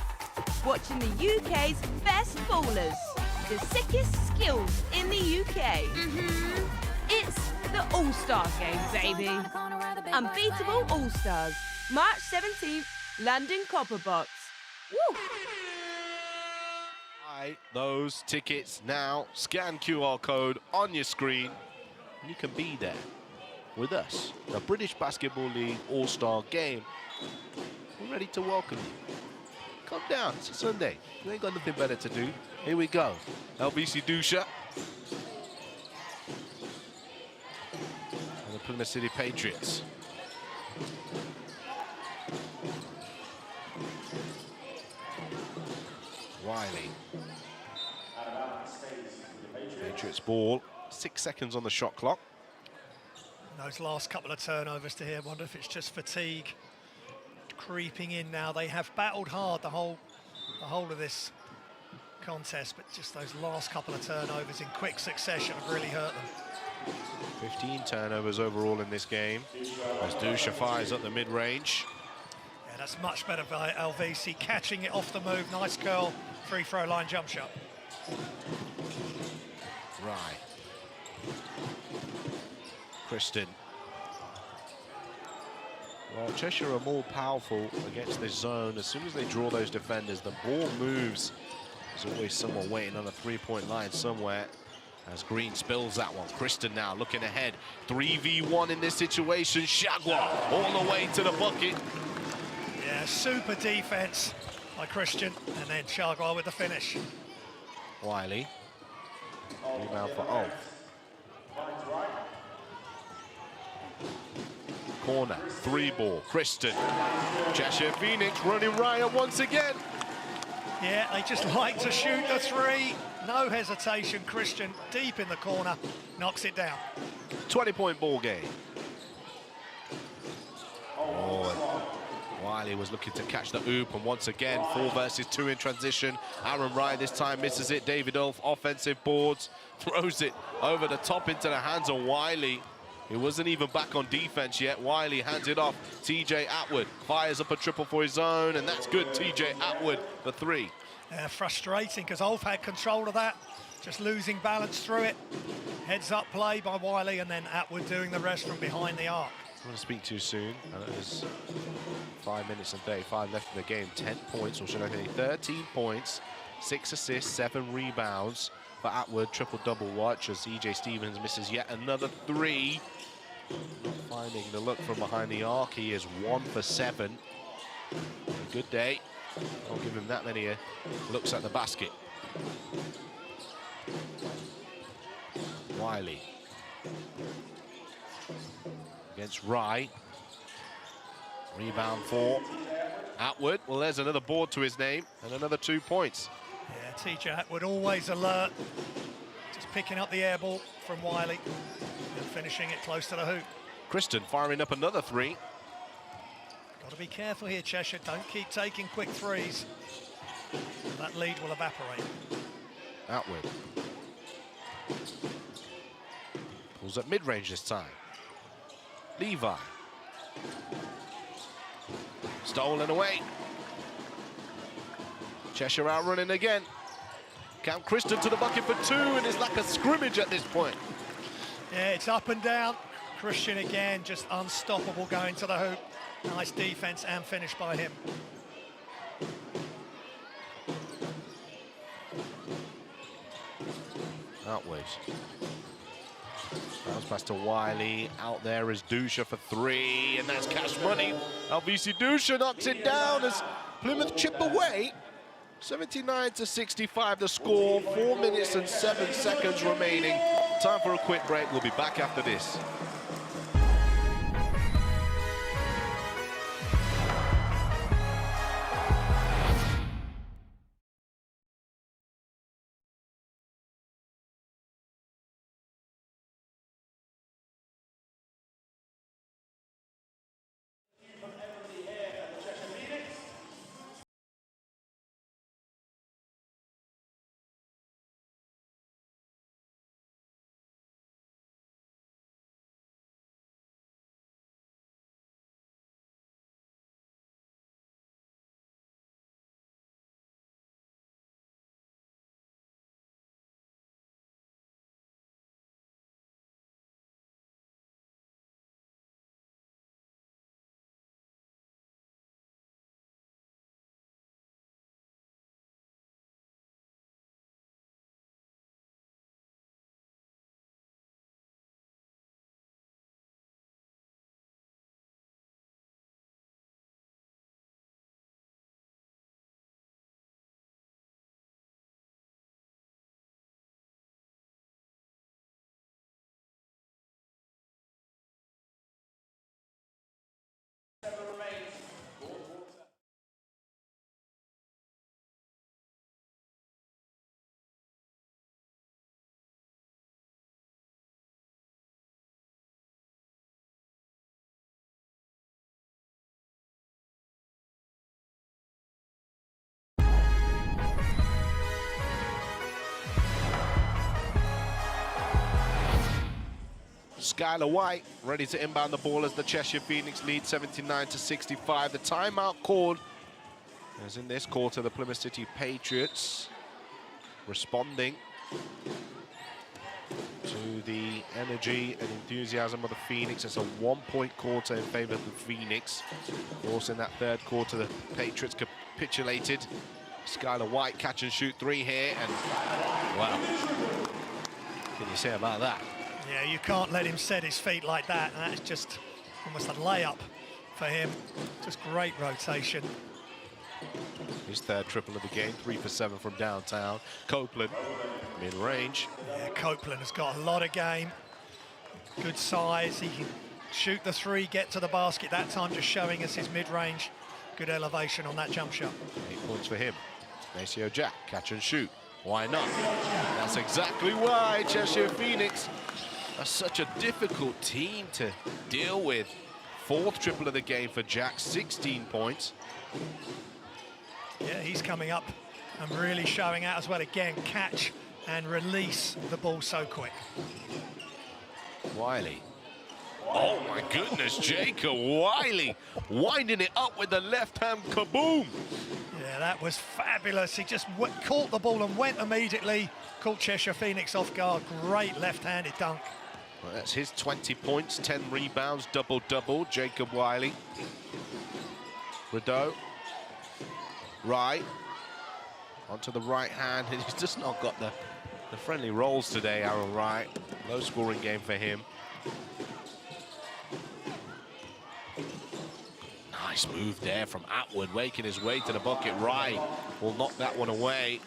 Watching the UK's best ballers. The sickest skills in the UK. It's the All-Star Game, baby. Unbeatable All-Stars. March 17th, London Copper Box. Woo! Buy those tickets now. Scan QR code on your screen. And you can be there with us. The British Basketball League All-Star Game. We're ready to welcome you. Come down, it's a Sunday. We ain't got nothing better to do. Here we go. LBC Dusha. And the Plymouth City Patriots. Wiley. Patriots ball. 6 seconds on the shot clock. Those last couple of turnovers to here, wonder if it's just fatigue creeping in now. They have battled hard the whole of this contest, but just those last couple of turnovers in quick succession have really hurt them. 15 turnovers overall in this game as Dusha fires up the mid-range. Yeah, that's much better by LVC, catching it off the move. Nice curl, free throw line jump shot. Right. Kristen. Well, Cheshire are more powerful against this zone. As soon as they draw those defenders, the ball moves. There's always someone waiting on a three-point line somewhere. As Green spills that one. Kristen now looking ahead. 3v1 in this situation. Shagwa all the way to the bucket. Yeah, super defense by Christian. And then Shagwa with the finish. Wiley. Rebound for Ulf. Corner, 3-ball. Kristen. Cheshire Phoenix running riot once again. Yeah, they just like to shoot the three. No hesitation. Christian deep in the corner, knocks it down. 20-point ball game. Oh, Wiley was looking to catch the oop, and once again, 4 versus 2 in transition. Aaron Ryan this time misses it. David Ulf, offensive boards, throws it over the top into the hands of Wiley. He wasn't even back on defense yet. Wiley hands it off. TJ Atwood fires up a triple for his own, and that's good. TJ Atwood for 3. Frustrating because Ulf had control of that, just losing balance through it. Heads up play by Wiley, and then Atwood doing the rest from behind the arc. I'm going to speak too soon. There's 5 minutes and 35 left in the game. 10 points, or should I say 13 points, 6 assists, 7 rebounds for Atwood. Triple-double watch as EJ Stevens misses yet another 3. Not finding the look from behind the arc. He is 1 for 7. A good day. I'll give him that many looks at the basket. Wiley against Rye. Rebound for Atwood. Well, there's another board to his name and another 2 points. Yeah, TJ Atwood always alert. Just picking up the air ball from Wiley and finishing it close to the hoop. Kristen firing up another 3. Got to be careful here, Cheshire. Don't keep taking quick threes. That lead will evaporate. Atwood pulls up mid-range this time. Levi. Stolen away. Cheshire out running again. Count Kristen to the bucket for 2, and it's like a scrimmage at this point. Yeah, it's up and down. Christian again, just unstoppable going to the hoop. Nice defense and finish by him. Outways. Bounce pass to Wiley. Out there is Dusha for 3, and that's cash money. LVC Dusha knocks it down as Plymouth chip away. 79-65 the score. 4 minutes and 7 seconds remaining. Time for a quick break. We'll be back after this. Skylar White ready to inbound the ball as the Cheshire Phoenix lead 79-65. The timeout called as in this quarter the Plymouth City Patriots responding. to the energy and enthusiasm of the Phoenix. It's a 1-point quarter in favor of the Phoenix. Of course, in that third quarter, the Patriots capitulated. Skylar White catch and shoot 3 here, and wow. What can you say about that? Yeah, you can't let him set his feet like that. And that's just almost a layup for him. Just great rotation. His third triple of the game, 3 for 7 from downtown. Copeland, mid-range. Yeah, Copeland has got a lot of game. Good size. He can shoot the 3, get to the basket. That time just showing us his mid-range. Good elevation on that jump shot. 8 points for him. Maceo Jack, catch and shoot. Why not? That's exactly why Cheshire Phoenix are such a difficult team to deal with. 4th triple of the game for Jack, 16 points. Yeah, he's coming up and really showing out as well. Again, catch and release the ball so quick. Wiley. Oh my goodness, Jacob Wiley winding it up with the left hand kaboom. Yeah, that was fabulous. He just caught the ball and went immediately. Caught Cheshire Phoenix off guard. Great left-handed dunk. Well, that's his 20 points, 10 rebounds, double-double. Jacob Wiley. Rideau. Right. Onto the right hand. He's just not got the friendly rolls today, Aaron Wright. Low scoring game for him. Nice move there from Atwood, making his way to the bucket. Wright will knock that one away.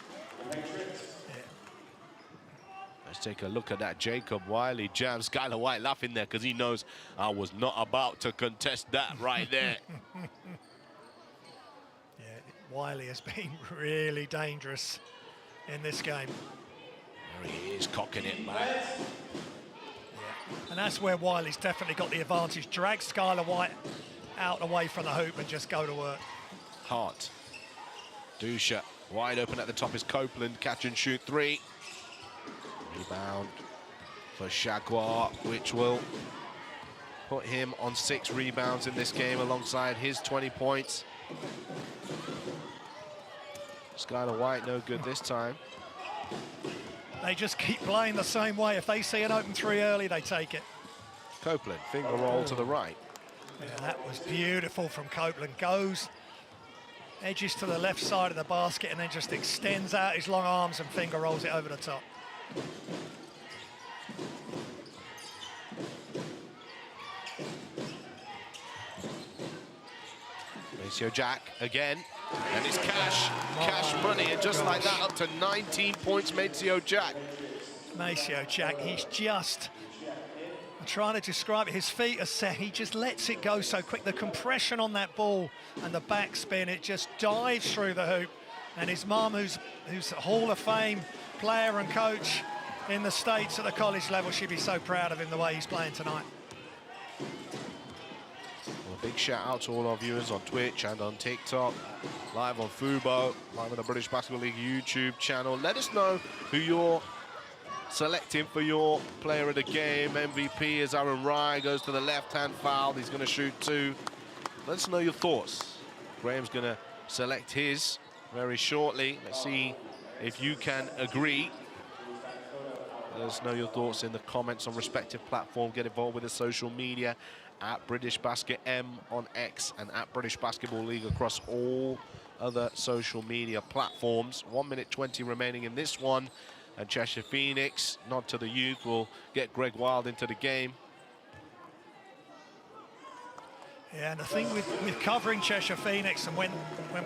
Let's take a look at that Jacob Wiley jam. Skylar White laughing there because he knows I was not about to contest that right there. Yeah, Wiley has been really dangerous in this game. There he is, cocking it back. Yeah. And that's where Wiley's definitely got the advantage. Drag Skylar White out away from the hoop and just go to work. Hart. Dusha wide open at the top is Copeland. Catch and shoot 3. Rebound for Jaguar, which will put him on 6 rebounds in this game alongside his 20 points. Skylar White no good this time. They just keep playing the same way. If they see an open 3 early, they take it. Copeland, finger roll to the right. Yeah, that was beautiful from Copeland. Goes, edges to the left side of the basket and then just extends out his long arms and finger rolls it over the top. Maceo Jack again, and it's cash money, and just like that, up to 19 points, Maceo Jack. Maceo Jack, he's just, I'm trying to describe it, his feet are set, he just lets it go so quick. The compression on that ball and the backspin, it just dives through the hoop. And his mum, who's a Hall of Fame player and coach in the States at the college level, she'd be so proud of him the way he's playing tonight. Well, a big shout out to all our viewers on Twitch and on TikTok, live on Fubo, live on the British Basketball League YouTube channel. Let us know who you're selecting for your player of the game. MVP is Aaron Wright, goes to the left-hand foul. He's going to shoot 2. Let us know your thoughts. Graham's going to select his very shortly. Let's see if you can agree. Let us know your thoughts in the comments on respective platform. Get involved with the social media at British Basket M on X and at British Basketball League across all other social media platforms. 1 minute 20 remaining in this one. And Cheshire Phoenix, nod to the youth, will get Greg Wild into the game. Yeah, and the thing with covering Cheshire Phoenix and when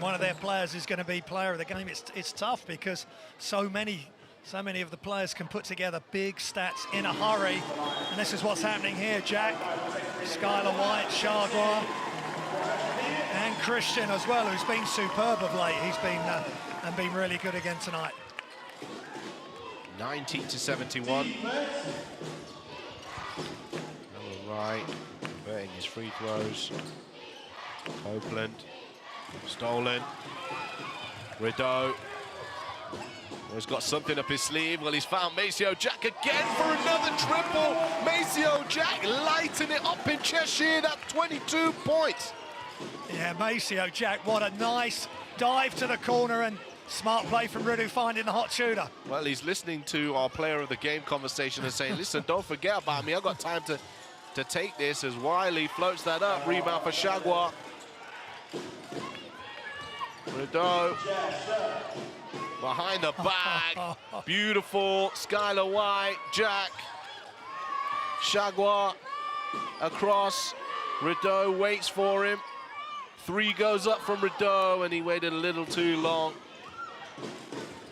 one of their players is going to be player of the game, it's tough because so many of the players can put together big stats in a hurry. And this is what's happening here. Jack, Skylar White, Jaguar, and Christian as well, who's been superb of late. He's been really good again tonight. 90-71. All right, converting his free throws. Copeland, stolen. Rideau. He's got something up his sleeve. Well, he's found Maceo Jack again for another triple. Maceo Jack lighting it up in Cheshire. That's 22 points. Yeah, Maceo Jack, what a nice dive to the corner and Smart play from Ridu finding the hot shooter. Well, he's listening to our player of the game conversation and saying, listen, don't forget about me. I've got time to take this, as Wiley floats that up. Rebound for Shagwa. Rideau behind the back. Beautiful. Skylar White, Jack. Shagwa across. Rideau waits for him. 3 goes up from Rideau, and he waited a little too long.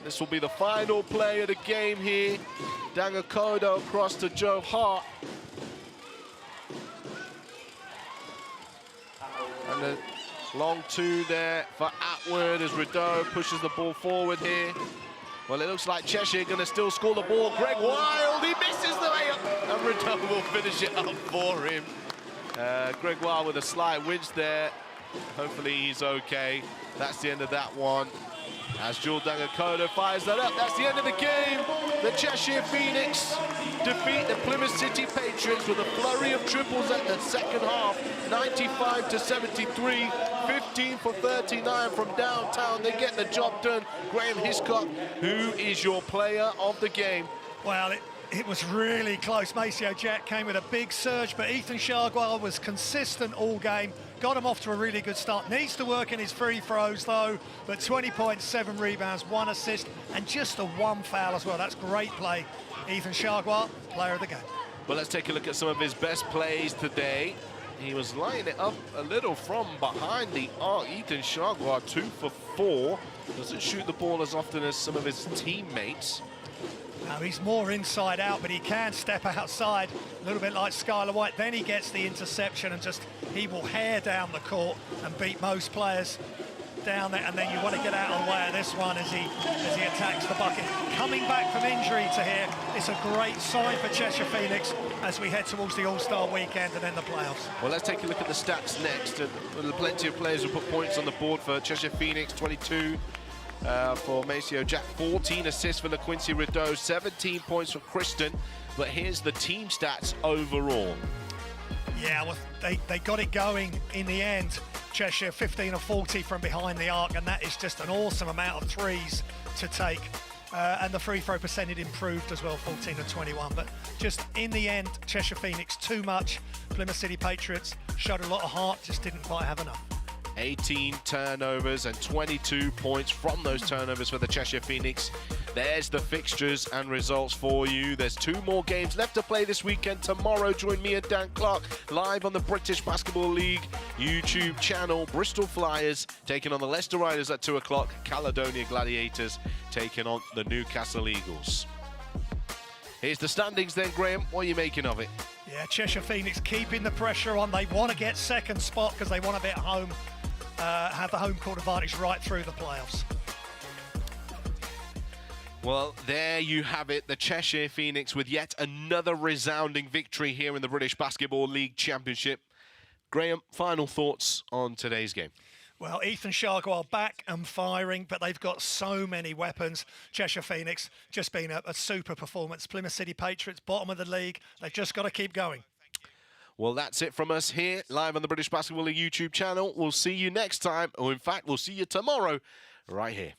This will be the final play of the game here. Dangakodo across to Joe Hart. And the long 2 there for Atwood as Rideau pushes the ball forward here. Well, it looks like Cheshire going to still score the ball. Greg Wild, he misses the layup, and Rideau will finish it up for him. Greg Wild with a slight winch there. Hopefully he's okay. That's the end of that one. As Jules Dangakodo fires that up, that's the end of the game. The Cheshire Phoenix defeat the Plymouth City Patriots with a flurry of triples at the second half. 95-73, 15 for 39 from downtown. They get the job done. Graham Hiscock, who is your player of the game? Well, it was really close. Maceo Jack came with a big surge, but Ethan Shagwa was consistent all game. Got him off to a really good start. Needs to work in his free throws, though. But 20 points, 7 rebounds, 1 assist, and just a 1 foul as well. That's great play. Ethan Shagwa, player of the game. Well, let's take a look at some of his best plays today. He was lining it up a little from behind the arc. Ethan Shagwa, 2 for 4. Doesn't shoot the ball as often as some of his teammates. Now, he's more inside out, but he can step outside, a little bit like Skylar White. Then he gets the interception and he will hair down the court and beat most players down there. And then you want to get out of the way of this one as he attacks the bucket. Coming back from injury to here, it's a great sign for Cheshire Phoenix as we head towards the All-Star weekend and then the playoffs. Well, let's take a look at the stats next. Plenty of players will put points on the board for Cheshire Phoenix, 22. For Maceo Jack, 14 assists for LaQuincy Rideau, 17 points for Kristen. But here's the team stats overall. Yeah, well, they got it going in the end. Cheshire 15 of 40 from behind the arc, and that is just an awesome amount of threes to take. And the free throw percentage improved as well, 14 of 21. But just in the end, Cheshire Phoenix too much. Plymouth City Patriots showed a lot of heart, just didn't quite have enough. 18 turnovers and 22 points from those turnovers for the Cheshire Phoenix. There's the fixtures and results for you. There's 2 more games left to play this weekend. Tomorrow, join me and Dan Clark live on the British Basketball League YouTube channel. Bristol Flyers taking on the Leicester Riders at 2 o'clock. Caledonia Gladiators taking on the Newcastle Eagles. Here's the standings then, Graham. What are you making of it? Yeah, Cheshire Phoenix keeping the pressure on. They want to get second spot because they want to be at home, have the home court advantage right through the playoffs. Well, there you have it. The Cheshire Phoenix with yet another resounding victory here in the British Basketball League Championship. Graham, final thoughts on today's game? Well, Ethan Shagwa back and firing, but they've got so many weapons. Cheshire Phoenix just been a super performance. Plymouth City Patriots, bottom of the league. They've just got to keep going. Well, that's it from us here, live on the British Basketball League YouTube channel. We'll see you next time, or in fact, we'll see you tomorrow, right here.